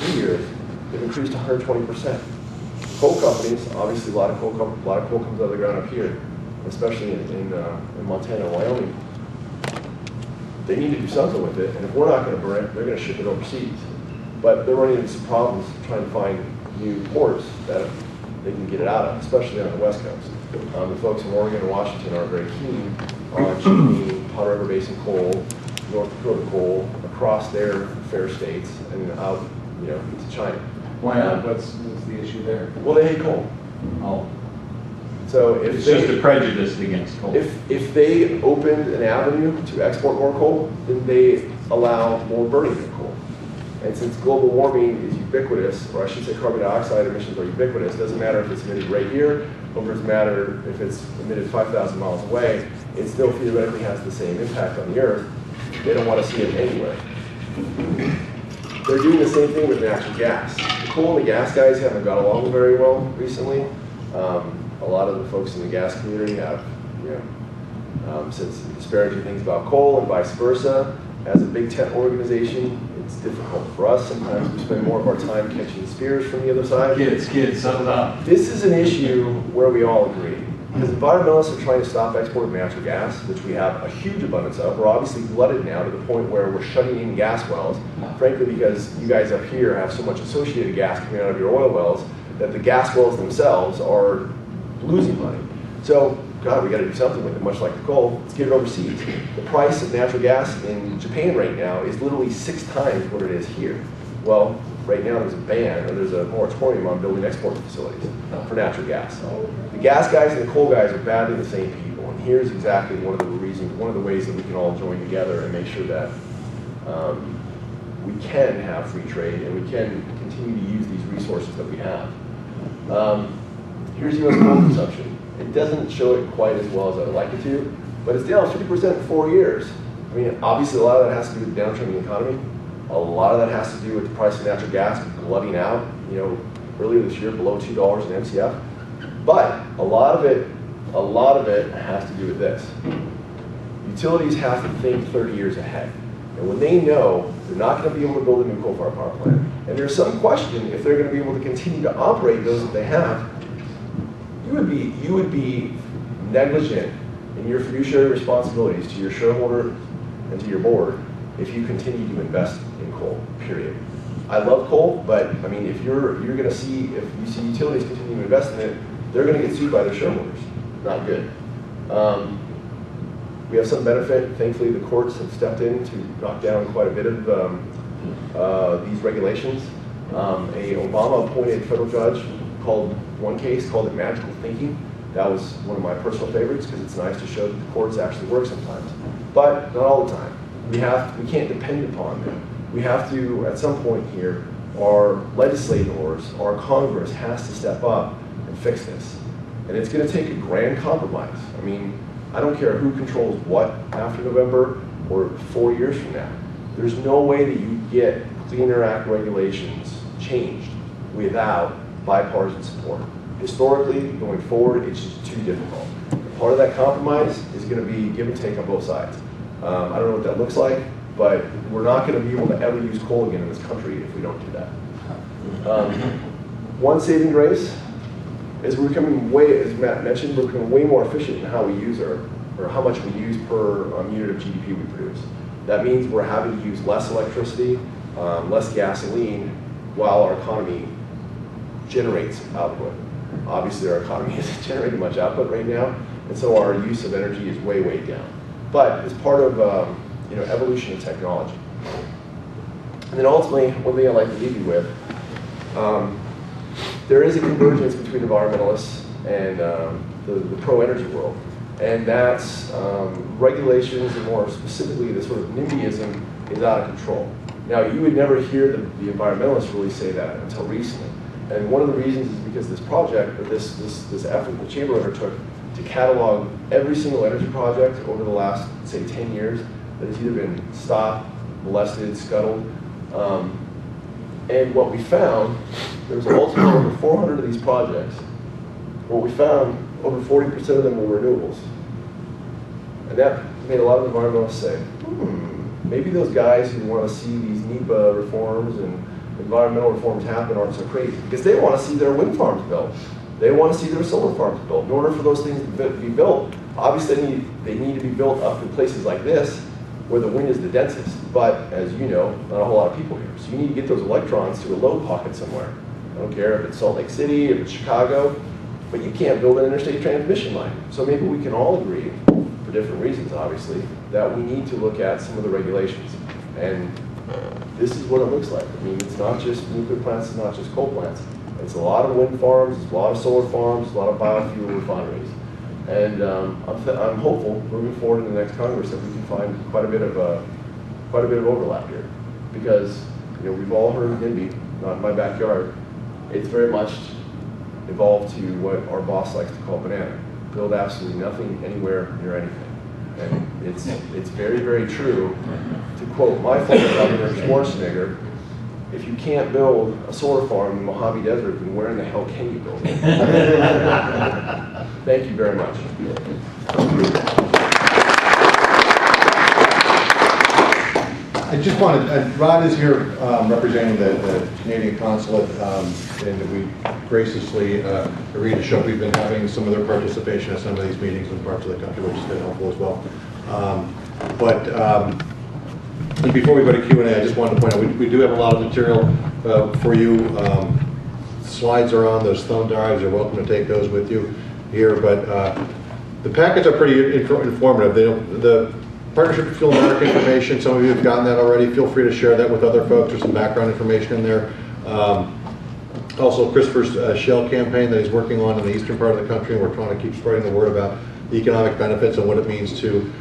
3 years, they've increased 120%. Coal companies, obviously a lot of coal comes out of the ground up here, especially in Montana and Wyoming. They need to do something with it, and if we're not going to burn it, they're going to ship it overseas. But they're running into some problems trying to find new ports that they can get it out of, especially on the West Coast. The folks in Oregon and Washington are very keen on shipping Powder River Basin coal, North Dakota coal across their fair states and out, into China. Why not? What's the issue there? Well, they hate coal. Oh. So if It's just a prejudice against coal. If they opened an avenue to export more coal, then they allow more burning of coal. And since global warming is ubiquitous, or I should say carbon dioxide emissions are ubiquitous, it doesn't matter if it's emitted right here, or if it's emitted 5,000 miles away, it still theoretically has the same impact on the Earth. They don't want to see it anyway. They're doing the same thing with natural gas. The coal and the gas guys haven't got along very well recently. A lot of the folks in the gas community have, said some disparaging things about coal and vice versa. As a big tech organization, it's difficult for us. Sometimes we spend more of our time catching spears from the other side. Kids, settle down. This is an issue where we all agree. Because environmentalists are trying to stop export of natural gas, which we have a huge abundance of. We're obviously glutted now to the point where we're shutting in gas wells, frankly because you guys up here have so much associated gas coming out of your oil wells that the gas wells themselves are losing money. So, God, we got to do something with it, much like the coal. Let's get it overseas. The price of natural gas in Japan right now is literally 6 times what it is here. Well, right now there's a ban, or there's a moratorium on building export facilities for natural gas. The gas guys and the coal guys are badly the same people, and here's exactly one of the ways that we can all join together and make sure that we can have free trade and we can continue to use these resources that we have. Here's U.S. coal consumption. It doesn't show it quite as well as I'd like it to, but it's down 50% in 4 years. I mean, obviously a lot of that has to do with the downturn in the economy. A lot of that has to do with the price of natural gas glutting out, earlier this year below $2 an MCF. But a lot of it has to do with this. Utilities have to think 30 years ahead. And when they know they're not going to be able to build a new coal-fired power plant, and there's some question if they're going to be able to continue to operate those that they have, you would be negligent in your fiduciary responsibilities to your shareholder and to your board if you continue to invest in coal, period. I love coal, but I mean, if you see utilities continue to invest in it, they're going to get sued by their shareholders. Not good. We have some benefit. Thankfully, the courts have stepped in to knock down quite a bit of these regulations. A Obama-appointed federal judge called one case, called it magical thinking. That was one of my personal favorites because it's nice to show that the courts actually work sometimes, but not all the time. We can't depend upon them. We have to, at some point here, our legislators, our Congress has to step up and fix this. And it's going to take a grand compromise. I mean, I don't care who controls what after November or 4 years from now. There's no way that you get Clean Air Act regulations changed without bipartisan support. Historically, going forward, it's just too difficult. Part of that compromise is going to be give and take on both sides. I don't know what that looks like, but we're not going to be able to ever use coal again in this country if we don't do that. One saving grace is we're becoming as Matt mentioned, we're becoming way more efficient in how we use or how much we use per unit of GDP we produce. That means we're having to use less electricity, less gasoline, while our economy generates output. Obviously, our economy isn't generating much output right now, and so our use of energy is way, way down. But it's part of evolution of technology. And then ultimately, one thing I'd like to leave you with, there is a convergence between environmentalists and the pro-energy world. And that's regulations, and more specifically, the sort of NIMBYism is out of control. Now, you would never hear the environmentalists really say that until recently. And one of the reasons is because this project, or this effort the Chamber undertook to catalog every single energy project over the last, say, 10 years that has either been stopped, molested, scuttled. And what we found, there was ultimately over 400 of these projects. What we found, over 40% of them were renewables. And that made a lot of environmentalists say, maybe those guys who want to see these NEPA reforms and environmental reforms happen aren't so crazy, because they want to see their wind farms built. They want to see their solar farms built. In order for those things to be built, obviously they need to be built up in places like this where the wind is the densest. But as you know, not a whole lot of people here. So you need to get those electrons to a load pocket somewhere. I don't care if it's Salt Lake City, if it's Chicago, but you can't build an interstate transmission line. So maybe we can all agree, for different reasons obviously, that we need to look at some of the regulations. And this is what it looks like. I mean, it's not just nuclear plants, it's not just coal plants. It's a lot of wind farms, it's a lot of solar farms, a lot of biofuel refineries. And I'm hopeful, moving forward in the next Congress, that we can find quite a bit of overlap here, because we've all heard of NIMBY, not in my backyard. It's very much evolved to what our boss likes to call banana: build absolutely nothing anywhere near anything. And it's very, very true. To quote my former governor, Schwarzenegger, if you can't build a solar farm in the Mojave Desert, then where in the hell can you build it? Thank you very much. I just wanted, Rod is here representing the Canadian consulate, and we graciously agreed to show up. We've been having some of their participation at some of these meetings in parts of the country, which has been helpful as well. And before we go to Q&A, I just wanted to point out, we do have a lot of material for you. Slides are on, those thumb drives, you're welcome to take those with you here, but the packets are pretty informative. The Partnership for Fuel America information, some of you have gotten that already. Feel free to share that with other folks. There's some background information in there. Also, Christopher's Shell campaign that he's working on in the eastern part of the country, and we're trying to keep spreading the word about the economic benefits and what it means to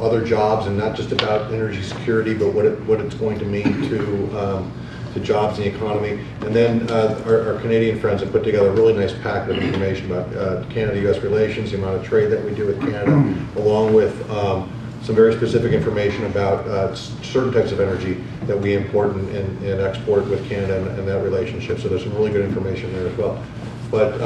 other jobs, and not just about energy security, but what it's going to mean to jobs and the economy. And then our Canadian friends have put together a really nice packet of information about Canada-U.S. relations, the amount of trade that we do with Canada, along with some very specific information about certain types of energy that we import and export with Canada and that relationship. So there's some really good information there as well. But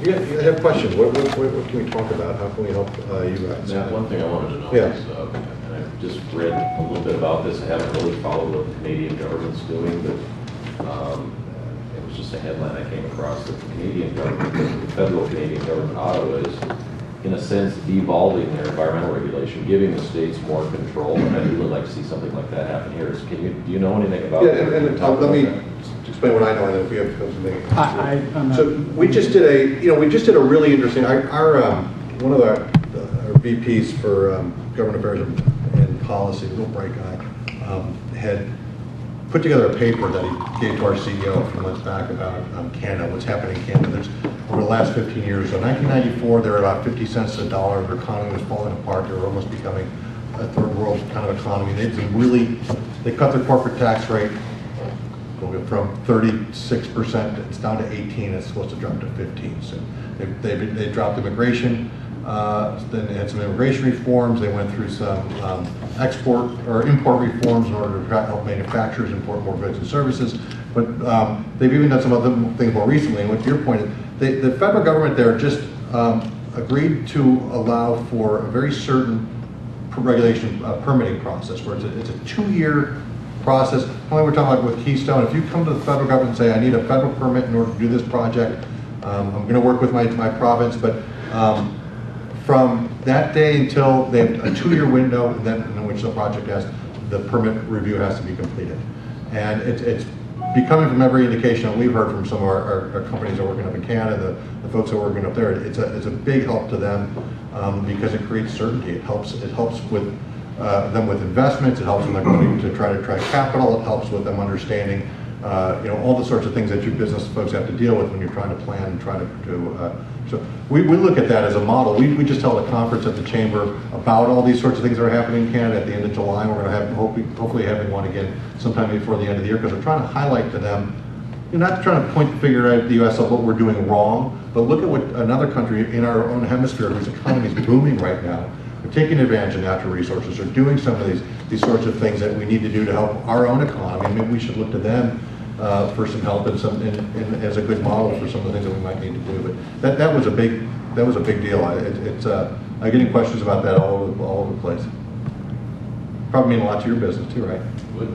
if you have questions, what can we talk about? How can we help you guys? Matt, one thing I wanted to know is, and I've just read a little bit about this. I haven't really followed what the Canadian government's doing, but it was just a headline I came across that the Canadian government, the federal Canadian government, Ottawa, is in a sense devolving their environmental regulation, giving the states more control. And I'd really like to see something like that happen here. Do you know anything about that? Yeah, and let me explain what I know, and then if we have something. So we just did a really interesting. One of our VPs for government affairs and policy, real bright guy, had put together a paper that he gave to our CEO a few months back about Canada, what's happening in Canada. Over the last 15 years, so 1994, they were about 50 cents a dollar. Their economy was falling apart. They were almost becoming a third world kind of economy. They cut their corporate tax rate from 36%, it's down to 18. It's supposed to drop to 15. So they dropped immigration. Then they had some immigration reforms. They went through some export or import reforms in order to help manufacturers import more goods and services. But they've even done some other things more recently. And with your point, the federal government there just agreed to allow for a very certain regulation permitting process, where it's a 2-year process. We're talking about with Keystone. If you come to the federal government and say, I need a federal permit in order to do this project, I'm going to work with my province, but from that day until they have a 2-year window, then in which the project the permit review has to be completed. And it's becoming, from every indication that we've heard from some of our companies that are working up in Canada, the folks that are working up there, it's a big help to them because it creates certainty. It helps with them with investments. It helps them to try to attract capital. It helps with them understanding all the sorts of things that your business folks have to deal with when you're trying to plan and try to so we look at that as a model. We just held a conference at the Chamber about all these sorts of things that are happening in Canada at the end of July. We're going to have hopefully having one again sometime before the end of the year, because we're trying to highlight to them, you're not trying to point the finger at the U.S. of what we're doing wrong, but look at what another country in our own hemisphere whose economy is booming right now. They're taking advantage of natural resources. They're doing some of these sorts of things that we need to do to help our own economy. Maybe we should look to them for some help and as a good model for some of the things that we might need to do. But that was a big deal. I'm getting questions about that all over the place. Probably mean a lot to your business too, right? Would.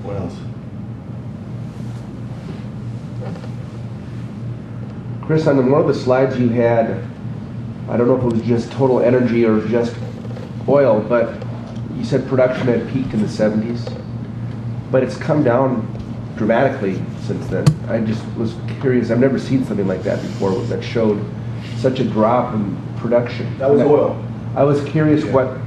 What else? Chris, on one of the slides you had, I don't know if it was just total energy or just oil, but you said production had peaked in the 70s, but it's come down dramatically since then. I just was curious. I've never seen something like that before that showed such a drop in production. That was oil. I was curious what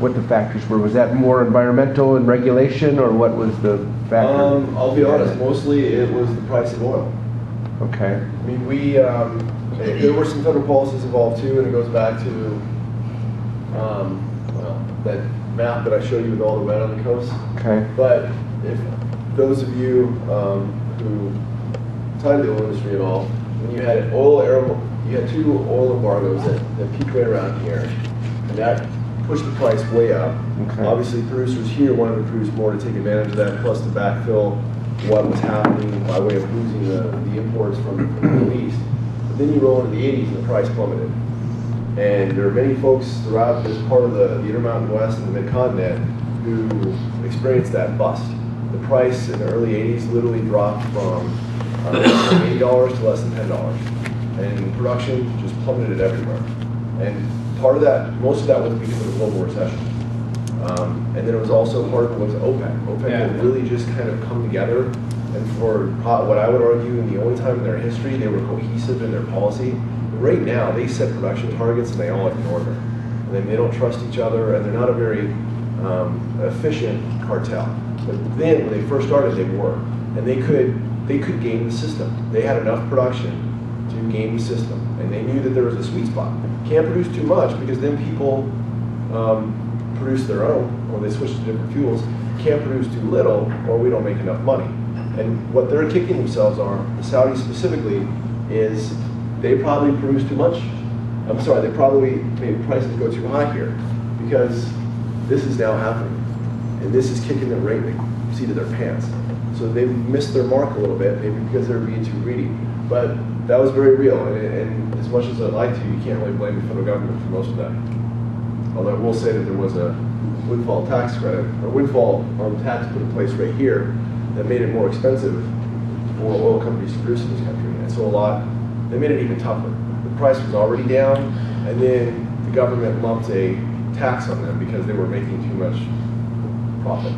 the factors were. Was that more environmental and regulation, or what was the factor? I'll be honest, mostly it was the price of oil. Okay. I mean, there were some federal policies involved too, and it goes back to that map that I showed you with all the red on the coast. Okay. But if those of you who tied the oil industry at all, when you had you had 2 oil embargoes that peaked right around here, and that pushed the price way up. Okay. Obviously, producers here wanted to produce more to take advantage of that, plus to backfill what was happening by way of losing the imports from the Middle East. But then you roll into the 80s and the price plummeted. And there are many folks throughout this part of the Intermountain West and the Mid-Continent who experienced that bust. The price in the early 80s literally dropped from $80 to less than $10. And production just plummeted everywhere. And part of that, most of that was because of the global recession. And then it was also part of it was OPEC. OPEC had really just kind of come together. And for what I would argue, in the only time in their history, they were cohesive in their policy. Right now, they set production targets and they all ignore them. And then they don't trust each other, and they're not a very efficient cartel. But then, when they first started, they were, and they could game the system. They had enough production to game the system, and they knew that there was a sweet spot. Can't produce too much because then people produce their own, or they switch to different fuels. Can't produce too little, or we don't make enough money. And what they're kicking themselves on, the Saudis specifically, is they probably produce too much. I'm sorry, they probably made prices go too high here because this is now happening. And this is kicking them right in the seat of their pants. So they missed their mark a little bit, maybe because they were being too greedy. But that was very real. And as much as I'd like to, you can't really blame the federal government for most of that. Although I will say that there was a windfall tax credit, or windfall tax put in place right here that made it more expensive for oil companies to produce in this country. And so they made it even tougher. The price was already down, and then the government lumped a tax on them because they were making too much profit.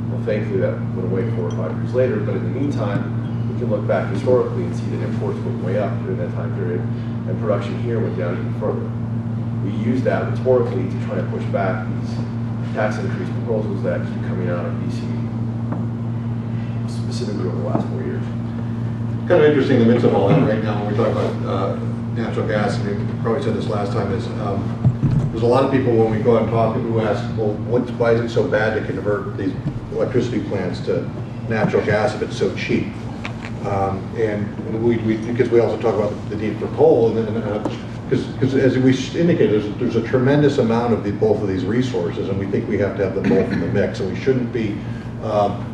Well, thankfully that went away 4 or 5 years later, but in the meantime, we can look back historically and see that imports went way up during that time period, and production here went down even further. We use that rhetorically to try to push back these tax increase proposals that keep coming out of DC, specifically over the last 4 years. Kind of interesting in the midst of all that right now, when we talk about natural gas, and we probably said this last time, is there's a lot of people when we go out and talk who ask, well, why is it so bad to convert these electricity plants to natural gas if it's so cheap? Because we also talk about the need for coal, because as we indicated, there's a tremendous amount of both of these resources, and we think we have to have them both in the mix, and we shouldn't be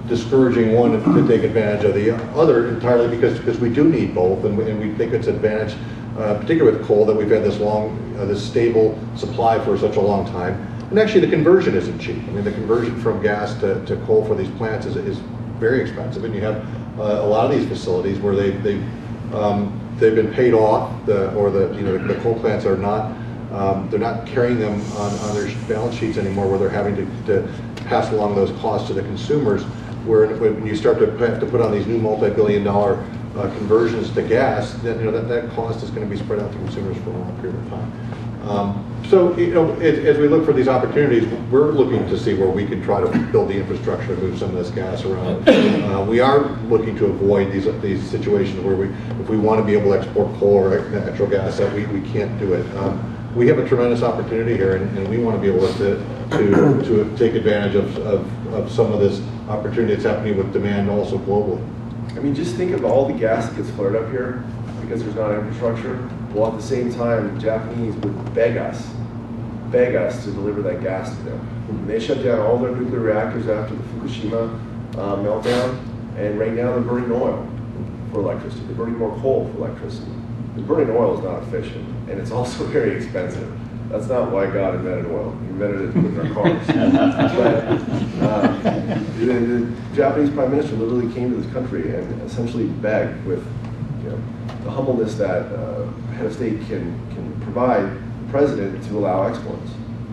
discouraging one to take advantage of the other entirely because we do need both, and we think it's advantage, particularly with coal, that we've had this stable supply for such a long time. And actually, the conversion isn't cheap. I mean, the conversion from gas to coal for these plants is very expensive, and you have a lot of these facilities where they've been paid off, the coal plants are not. They're not carrying them on their balance sheets anymore, where they're having to pass along those costs to the consumers. Where when you start to put on these new multi-billion-dollar conversions to gas, then that cost is going to be spread out to consumers for a long period of time. So as we look for these opportunities, we're looking to see where we can try to build the infrastructure to move some of this gas around. We are looking to avoid these situations where if we want to be able to export coal or natural gas, that we can't do it. We have a tremendous opportunity here, and we want to be able to take advantage of some of this opportunity that's happening with demand also globally. I mean, just think of all the gas that gets flared up here because there's not infrastructure. While at the same time, the Japanese would beg us to deliver that gas to them. And they shut down all their nuclear reactors after the Fukushima meltdown, and right now they're burning oil for electricity. They're burning more coal for electricity. The burning oil is not efficient, and it's also very expensive. That's not why God invented oil. He invented it to put in our cars. But the Japanese Prime Minister literally came to this country and essentially begged with the humbleness that head of state can provide the president to allow exports.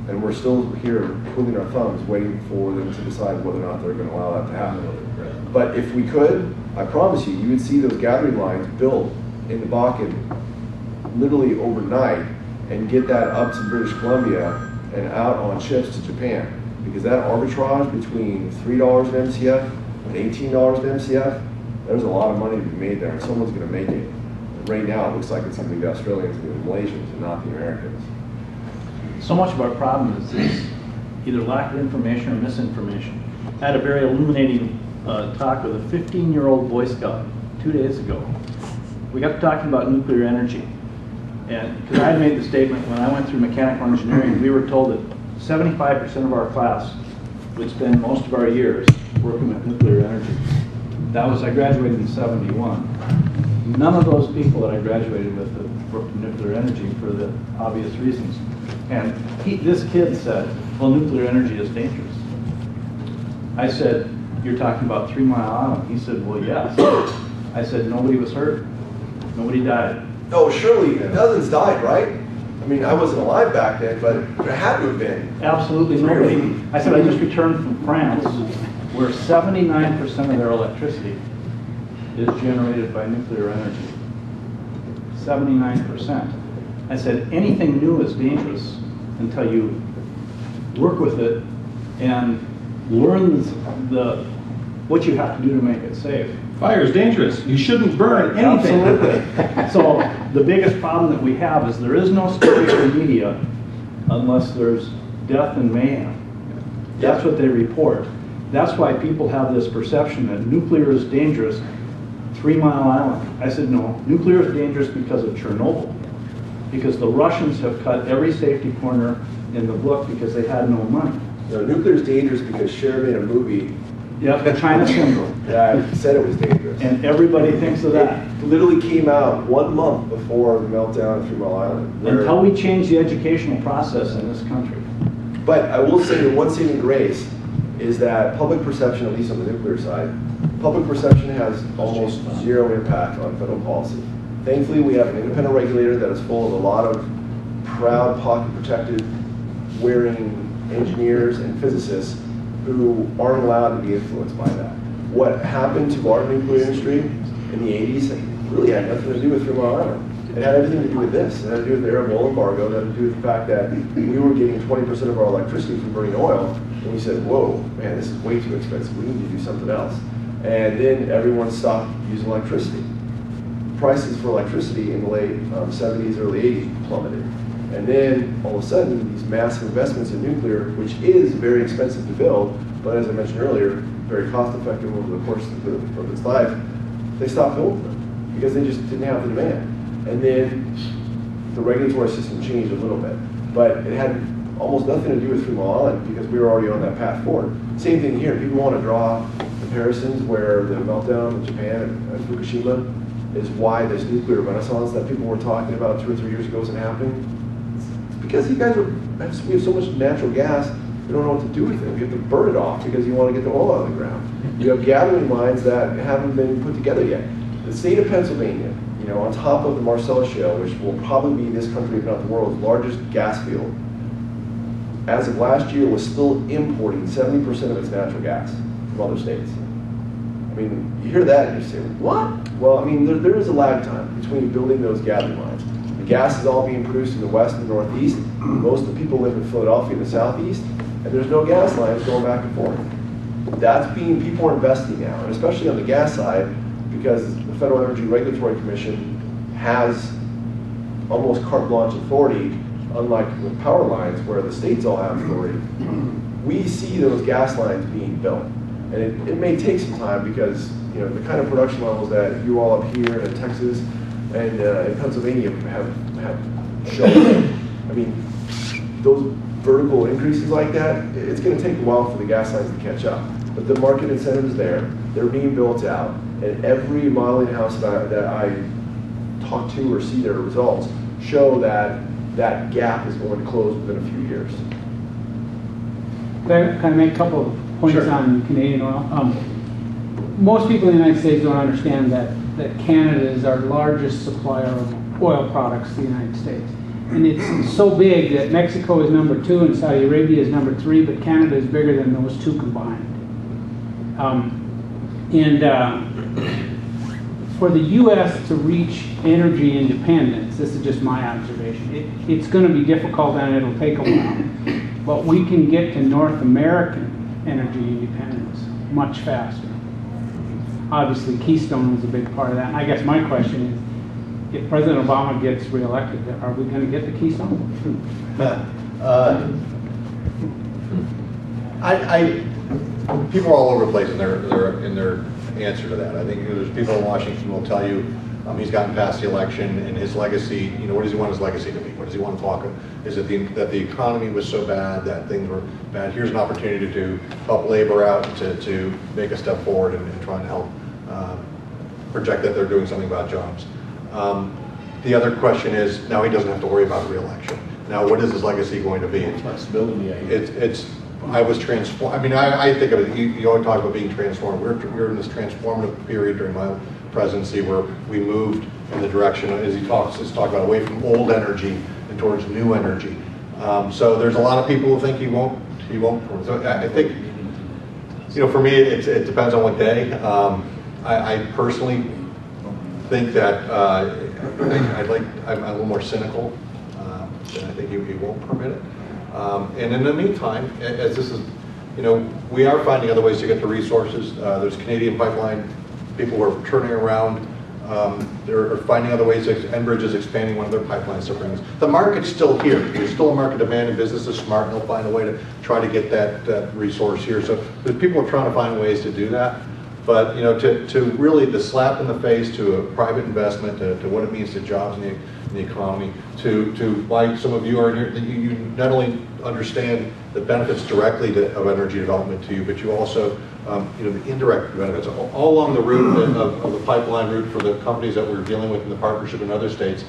And we're still here twiddling our thumbs waiting for them to decide whether or not they're going to allow that to happen. But if we could, I promise you would see those gathering lines built in the Bakken literally overnight and get that up to British Columbia and out on ships to Japan. Because that arbitrage between $3 an MCF and $18 an MCF, there's a lot of money to be made there, and someone's going to make it. And right now, it looks like it's going to be the Australians and the Malaysians and not the Americans. So much of our problem is this, either lack of information or misinformation. I had a very illuminating talk with a 15-year-old Boy Scout 2 days ago. We got to talking about nuclear energy. And because I had made the statement when I went through mechanical engineering, we were told that 75% of our class would spend most of our years working with nuclear energy. That was, I graduated in 71. None of those people that I graduated with have worked in nuclear energy for the obvious reasons. And this kid said, well, nuclear energy is dangerous. I said, you're talking about 3 Mile Island. He said, well, yes. I said, nobody was hurt. Nobody died. Oh, surely dozens died, right? I mean, I wasn't alive back then, but there had to have been. Absolutely nobody. I said, I just returned from France, where 79% of their electricity is generated by nuclear energy. 79%. I said, anything new is dangerous until you work with it and learn what you have to do to make it safe. Fire is dangerous. You shouldn't burn anything. Absolutely. So the biggest problem that we have is there is no story for media unless there's death and mayhem. That's what they report. That's why people have this perception that nuclear is dangerous. 3 Mile Island. I said, no, nuclear is dangerous because of Chernobyl. Because the Russians have cut every safety corner in the book because they had no money. You know, nuclear is dangerous because Cher made a movie. Yep, the China syndrome. That said it was dangerous. And everybody thinks of that. It literally came out 1 month before the meltdown at 3 Mile Island. Until we change the educational process in this country. But I will say the one saving grace is that public perception, at least on the nuclear side, public perception has almost zero impact on federal policy. Thankfully, we have an independent regulator that is full of a lot of proud, pocket-protected, wearing engineers and physicists who aren't allowed to be influenced by that. What happened to our nuclear industry in the 80s really had nothing to do with 3 Mile Island. It had everything to do with this. It had to do with the Arab oil embargo. It had to do with the fact that we were getting 20% of our electricity from burning oil, and we said, whoa, man, this is way too expensive. We need to do something else. And then everyone stopped using electricity. Prices for electricity in the late 70s, early 80s plummeted. And then all of a sudden, these massive investments in nuclear, which is very expensive to build, but as I mentioned earlier, very cost effective over the course of its life, they stopped building them because they just didn't have the demand. And then the regulatory system changed a little bit, but it had almost nothing to do with 3 Mile Island because we were already on that path forward. Same thing here. People want to draw comparisons where the meltdown in Japan and Fukushima is why this nuclear renaissance that people were talking about 2 or 3 years ago isn't happening. Because you guys we have so much natural gas, we don't know what to do with it. We have to burn it off because you want to get the oil out of the ground. You have gathering lines that haven't been put together yet. The state of Pennsylvania, you know, on top of the Marcellus Shale, which will probably be this country, if not the world's largest gas field, as of last year was still importing 70% of its natural gas from other states. I mean, you hear that and you say, what? Well, I mean, there is a lag time between building those gathering lines. The gas is all being produced in the west and northeast. Most of the people live in Philadelphia in the southeast, and there's no gas lines going back and forth. That's being, people are investing now, and especially on the gas side, because the Federal Energy Regulatory Commission has almost carte blanche authority, unlike with power lines where the states all have authority. We see those gas lines being built, and it may take some time because, you know, the kind of production levels that you all up here in Texas and in Pennsylvania have shown. I mean, those vertical increases like that, it's going to take a while for the gas lines to catch up. But the market incentive is there. They're being built out, and every modeling house that I talk to or see their results show that that gap is going to close within a few years. Can I make a couple of points Sure. on Canadian oil? Most people in the United States don't understand that Canada is our largest supplier of oil products to the United States. And it's so big that Mexico is number 2 and Saudi Arabia is number 3, but Canada is bigger than those two combined. For the U.S. to reach energy independence, this is just my observation, it's going to be difficult and it'll take a while. But we can get to North American energy independence much faster. Obviously, Keystone was a big part of that. And I guess my question is, if President Obama gets reelected, are we going to get the Keystone? People are all over the place in their answer to that. I think there's people in Washington will tell you He's gotten past the election, and his legacy, what does he want his legacy to be? What does he want to talk about? Is it that the economy was so bad, that things were bad? Here's an opportunity to help labor out, to make a step forward and trying to help project that they're doing something about jobs. The other question is, now he doesn't have to worry about re-election. Now, what is his legacy going to be? I was transformed. I mean, I think of it, you always talk about being transformed. We're in this transformative period during my presidency where we moved in the direction, as he talks about, away from old energy and towards new energy. So there's a lot of people who think he won't. So I think, for me, it depends on what day. I personally think that I'm a little more cynical, and I think he won't permit it. And in the meantime, as this is, we are finding other ways to get the resources. There's Canadian pipeline people who are turning around. They're finding other ways. Enbridge is expanding one of their pipelines to bring us. The market's still here. There's still a market demand, and business is smart, and they'll find a way to try to get that resource here. So people are trying to find ways to do that. But to really the slap in the face to a private investment, to what it means to jobs in the economy, to why some of you are here, that you not only understand the benefits directly of energy development to you, but you also the indirect benefits all along the route of the pipeline route for the companies that we're dealing with in the partnership in other states.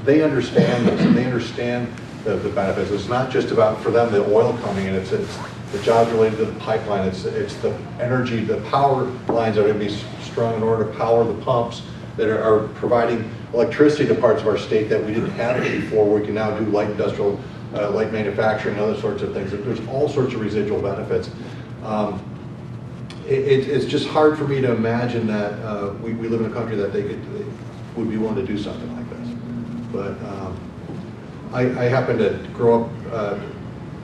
They understand this, and they understand the benefits. It's not just about, for them, the oil coming in. It's the jobs related to the pipeline. It's the energy, the power lines that are going to be strung in order to power the pumps that are providing electricity to parts of our state that we didn't have it before. We can now do light industrial, light manufacturing, and other sorts of things. There's all sorts of residual benefits. It's just hard for me to imagine that we live in a country that they would be willing to do something like this. But I happen to grow up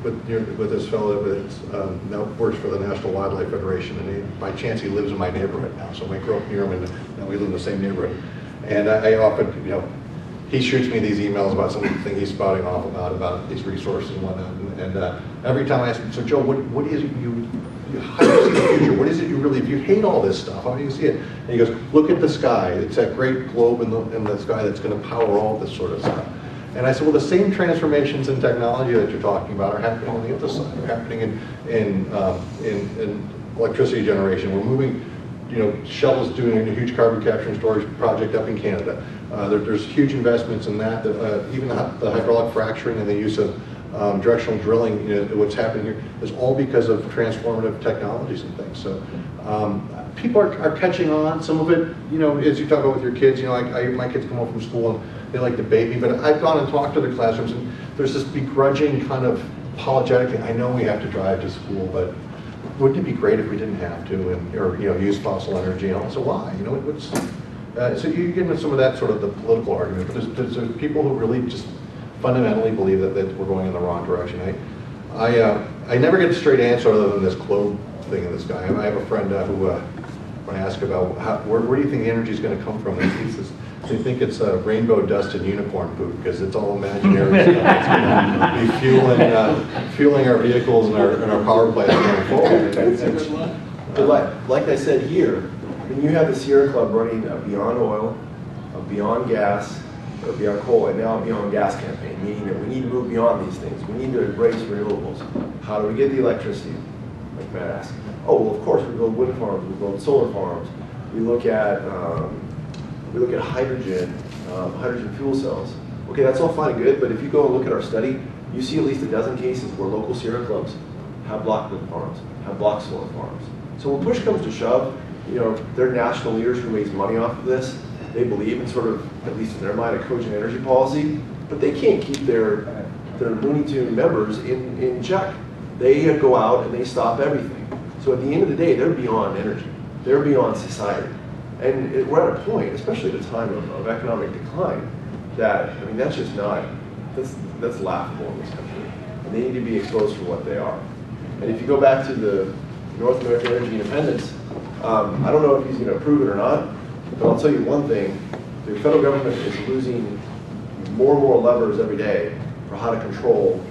with this fellow that now works for the National Wildlife Federation, and by chance he lives in my neighborhood now. So I grew up near him, and now we live in the same neighborhood. And I often, he shoots me these emails about something he's spouting off about these resources and whatnot. And every time I ask him, so Joe, what is it how do you see the future? What is it you really, if you hate all this stuff, how do you see it? And he goes, look at the sky. It's that great globe in the sky that's going to power all this sort of stuff. And I said, well, the same transformations in technology that you're talking about are happening on the other side. They're happening in electricity generation. We're moving, Shell is doing a huge carbon capture and storage project up in Canada. There's huge investments in that. Even the hydraulic fracturing and the use of directional drilling, what's happening here is all because of transformative technologies and things. So people are catching on. Some of it, as you talk about with your kids, my kids come home from school and they like to bait me, but I've gone and talked to the classrooms, and there's this begrudging kind of apologetic thing. I know we have to drive to school, but wouldn't it be great if we didn't have to, or use fossil energy? And also, why? So you get into some of that sort of the political argument, but there's people who really just fundamentally believe that we're going in the wrong direction. I never get a straight answer other than this globe thing in the sky. I have a friend who, when I ask about where do you think the energy is going to come from, he says they think it's rainbow dust and unicorn poop because it's all imaginary stuff. It's going to be fueling our vehicles and our power plants going forward. But like I said here, when you have the Sierra Club running a Beyond Oil, a Beyond Gas, or Beyond Coal, and now a Beyond Gas campaign, meaning that we need to move beyond these things. We need to embrace renewables. How do we get the electricity? Like Matt asked. Oh, well, of course, we build wind farms, we build solar farms. We look at hydrogen, hydrogen fuel cells. Okay, that's all fine and good, but if you go and look at our study, you see at least a dozen cases where local Sierra Clubs have block wind farms, have block solar farms. So when push comes to shove, they're national leaders who raise money off of this. They believe in sort of, at least in their mind, a cogent energy policy, but they can't keep their Looney Tune members in check. They go out and they stop everything. So at the end of the day, they're beyond energy. They're beyond society. And we're at a point, especially at a time of economic decline, that, that's just not, that's laughable in this country. And they need to be exposed for what they are. And if you go back to the North American energy independence, I don't know if he's going to approve it or not, but I'll tell you one thing, the federal government is losing more and more levers every day for how to control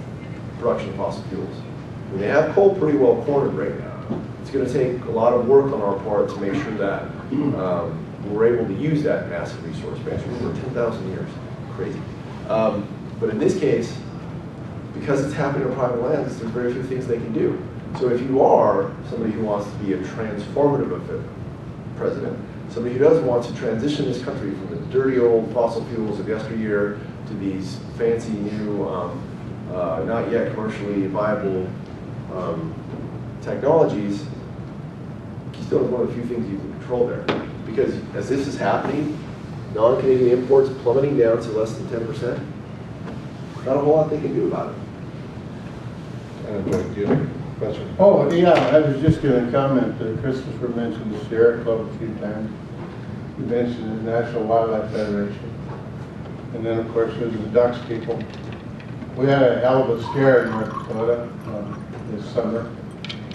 production of fossil fuels. And they have coal pretty well cornered right now. It's going to take a lot of work on our part to make sure that we're able to use that massive resource base for 10,000 years. Crazy. But in this case, because it's happening on private lands, there's very few things they can do. So if you are somebody who wants to be a transformative president, somebody who doesn't want to transition this country from the dirty old fossil fuels of yesteryear to these fancy new, not yet commercially viable technologies, Keystone is one of the few things you can control there. Because as this is happening, non-Canadian imports plummeting down to less than 10%, not a whole lot they can do about it. Do you have a question? Oh, yeah, I was just going to comment that Christopher mentioned the Sierra Club a few times. He mentioned the National Wildlife Federation. And then, of course, there's the Ducks people. We had a hell of a scare in North Dakota this summer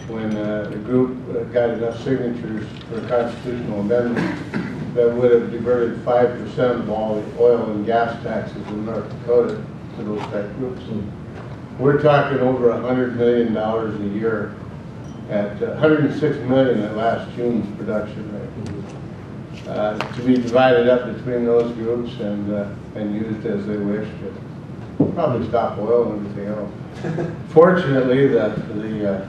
when the group got enough signatures for a constitutional amendment that would have diverted 5% of all the oil and gas taxes in North Dakota to those type groups. And we're talking over $100 million a year at $106 million at last June's production rate. To be divided up between those groups and used as they wish to probably stop oil and everything else. Fortunately, the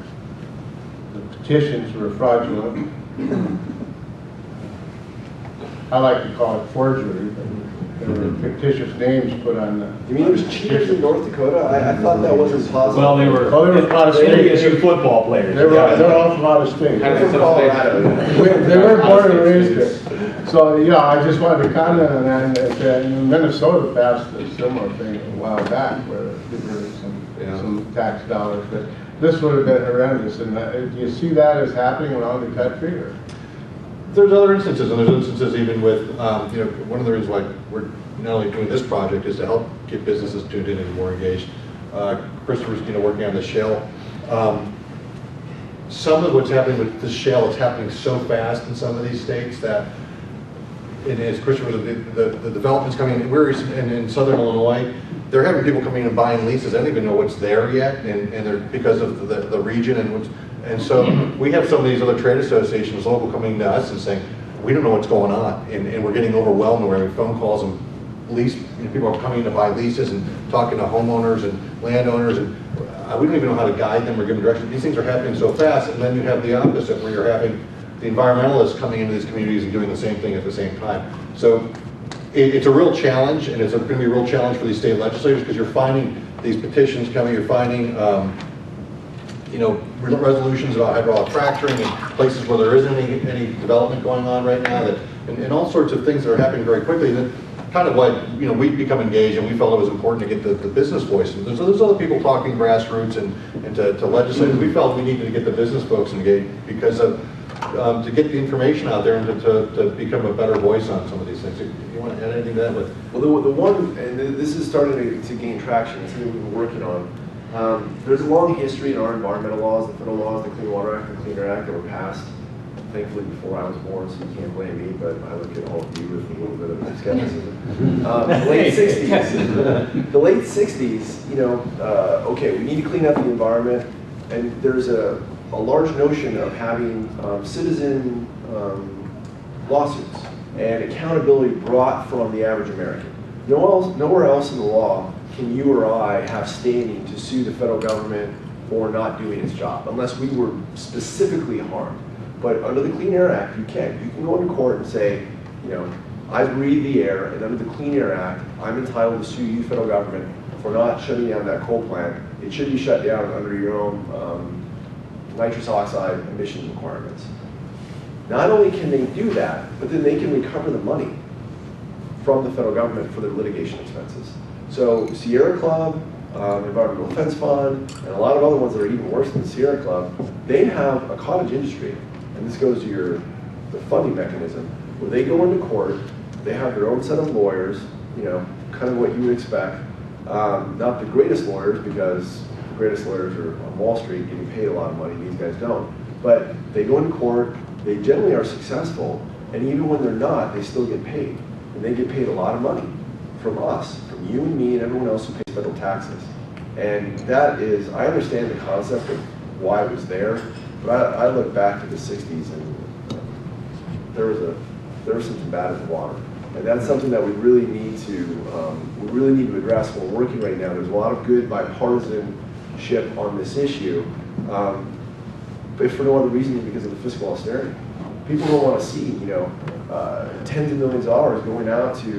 petitions were fraudulent. I like to call it forgery, but there were fictitious names put on the. You mean there's cheaters in North Dakota? I thought that wasn't possible. Well, they were. Oh, there were out of state. football players. They're all from out of state. Kind of From Colorado. They were born and raised there. So, yeah, I just wanted to comment on that. Minnesota passed a similar thing a while back where they diverted some tax dollars. But this would have been horrendous. And do you see that as happening around the country? Or? There's other instances, and there's instances even with, one of the reasons why we're not only doing this project is to help get businesses tuned in and more engaged. Christopher's, working on the shale. Some of what's happening with the shale is happening so fast in some of these states that, and as Christopher, the development's coming in. We're in southern Illinois. They're having people coming in and buying leases. They don't even know what's there yet, and they're because of the region and so we have some of these other trade associations, local, coming to us and saying, we don't know what's going on, and we're getting overwhelmed. We're having phone calls and people are coming in to buy leases and talking to homeowners and landowners, and we don't even know how to guide them or give them direction. These things are happening so fast, and then you have the opposite where you're having the environmentalists coming into these communities and doing the same thing at the same time. So it's a real challenge, and it's going to be a real challenge for these state legislators because you're finding these petitions coming, you're finding resolutions about hydraulic fracturing in places where there isn't any development going on right now, and all sorts of things that are happening very quickly. That kind of why we've become engaged, and we felt it was important to get the business voice. And there's other people talking grassroots and to legislators. We felt we needed to get the business folks engaged because of to get the information out there and to become a better voice on some of these things. You want to add anything to that? Well, the one, and this is starting to gain traction. It's something we've been working on. There's a long history in our environmental laws, the federal laws, the Clean Water Act and the Clean Air Act that were passed, thankfully, before I was born, so you can't blame me, but I look at all of you with a little bit of skepticism. The late 60s, the late 60s, okay, we need to clean up the environment, and there's a large notion of having citizen lawsuits and accountability brought from the average American. Nowhere else in the law can you or I have standing to sue the federal government for not doing its job, unless we were specifically harmed. But under the Clean Air Act, you can. You can go into court and say, I breathe the air, and under the Clean Air Act, I'm entitled to sue you, federal government, for not shutting down that coal plant. It should be shut down under your own nitrous oxide emission requirements. Not only can they do that, but then they can recover the money from the federal government for their litigation expenses. So Sierra Club, Environmental Defense Fund, and a lot of other ones that are even worse than Sierra Club, they have a cottage industry, and this goes to the funding mechanism, where they go into court, they have their own set of lawyers, kind of what you would expect. Not the greatest lawyers, because the greatest lawyers are on Wall Street getting paid a lot of money, these guys don't. But they go into court, they generally are successful, and even when they're not, they still get paid. And they get paid a lot of money from us, from you and me and everyone else who pays federal taxes. And that is, I understand the concept of why it was there, but I look back to the 60s and there was a there's something bad in the water. And that's something that we really need to address. We're working right now. There's a lot of good bipartisanship on this issue, but for no other reason than because of the fiscal austerity. People don't want to see, tens of millions of dollars going out to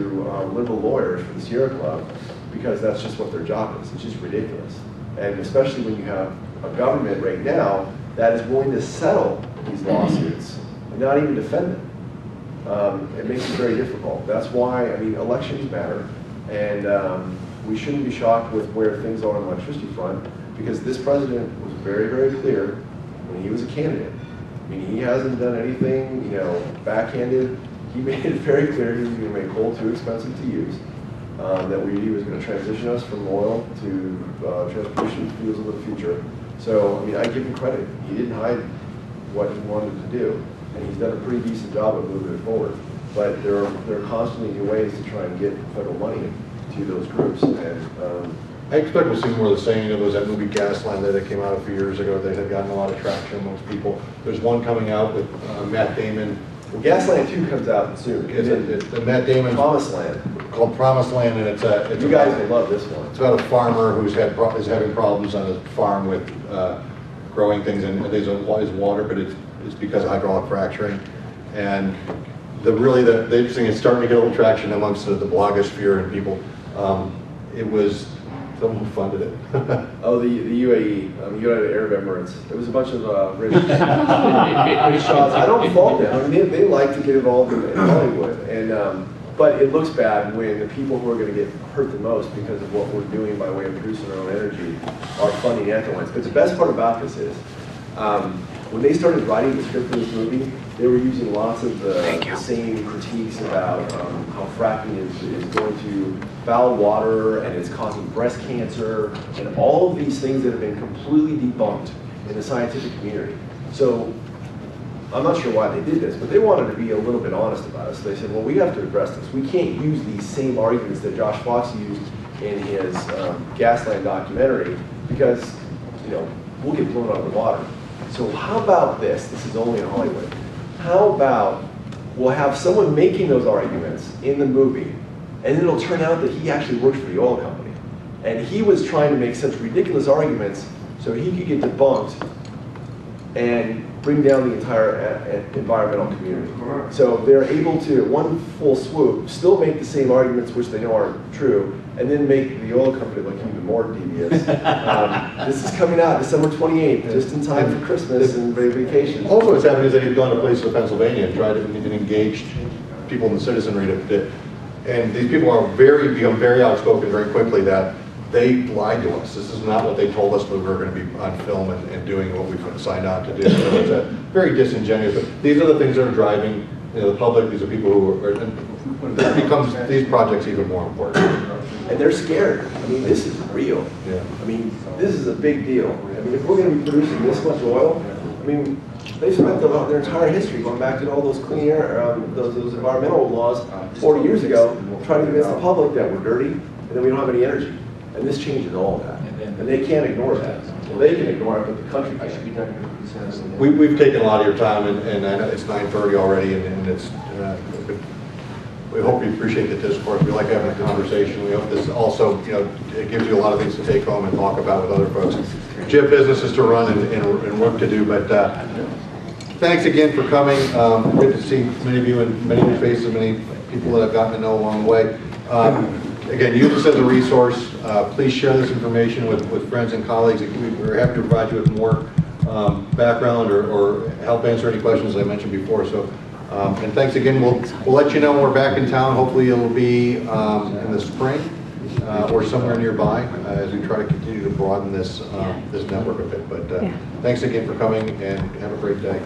liberal lawyers for the Sierra Club because that's just what their job is. It's just ridiculous. And especially when you have a government right now that is willing to settle these lawsuits and not even defend them. It makes it very difficult. That's why, elections matter, and we shouldn't be shocked with where things are on the electricity front, because this president was very, very clear when he was a candidate. He hasn't done anything, backhanded. He made it very clear he was going to make coal too expensive to use, that he was going to transition us from oil to transportation fuels in the future. So, I give him credit. He didn't hide what he wanted to do, and he's done a pretty decent job of moving it forward. But there are constantly new ways to try and get federal money to those groups. And I expect we'll see more of the same. There was that movie Gasland that came out a few years ago that had gotten a lot of traction amongst people. There's one coming out with Matt Damon. Well, Gasland 2 comes out soon. It's Matt Damon. Promised Land. Called Promised Land, and it's you guys will love this one. It's about a farmer who's is having problems on his farm with growing things, and there's his water, but it's because of hydraulic fracturing. And the interesting, it's starting to get a little traction amongst the blogosphere and people. It was someone who funded it. Oh, the UAE, United Arab Emirates. It was a bunch of rich shots. I don't fault them. They like to get involved in Hollywood, and but it looks bad when the people who are going to get hurt the most because of what we're doing by way of producing our own energy are funding anti-ones. But the best part about this is, when they started writing the script for this movie, they were using lots of the same critiques about how fracking is going to foul water and it's causing breast cancer and all of these things that have been completely debunked in the scientific community. So I'm not sure why they did this, but they wanted to be a little bit honest about it. So they said, well, we have to address this. We can't use these same arguments that Josh Fox used in his Gasland documentary because, we'll get blown out of the water. So how about this? This is only in Hollywood. How about we'll have someone making those arguments in the movie, and then it'll turn out that he actually works for the oil company. And he was trying to make such ridiculous arguments so he could get debunked and bring down the entire environmental community. So they're able to, in one full swoop, still make the same arguments which they know aren't true, and then make the oil company look even more devious. This is coming out December 28th, just in time for Christmas and vacation. Also what's happening is that he's gone to places in Pennsylvania and tried to engage people in the citizenry and these people are become very outspoken very quickly that they lied to us. This is not what they told us when we were going to be on film and doing what we signed on to do. So it's very disingenuous. But these are the things that are driving the public. These are people who are, and it becomes these projects even more important. And they're scared. This is real. Yeah. This is a big deal. If we're going to be producing this much oil, they spent their entire history going back to all those clean air, those environmental laws 40 years ago, trying to convince the public that we're dirty and that we don't have any energy. And this changes all of that. And they can't ignore that. Well, they can ignore it, but the country can't. We've taken a lot of your time, and I know it's 9:30 already, and it's. We hope you appreciate the discourse. We like having a conversation. We hope this also, it gives you a lot of things to take home and talk about with other folks. You have businesses to run and work to do, but thanks again for coming. Good to see many of you and many new faces, many people that I've gotten to know along the way. Again, use this as a resource. Please share this information with friends and colleagues. We're happy to provide you with more background or help answer any questions I mentioned before. So, and thanks again. We'll let you know when we're back in town. Hopefully it'll be in the spring or somewhere nearby as we try to continue to broaden this this network a bit. But thanks again for coming and have a great day.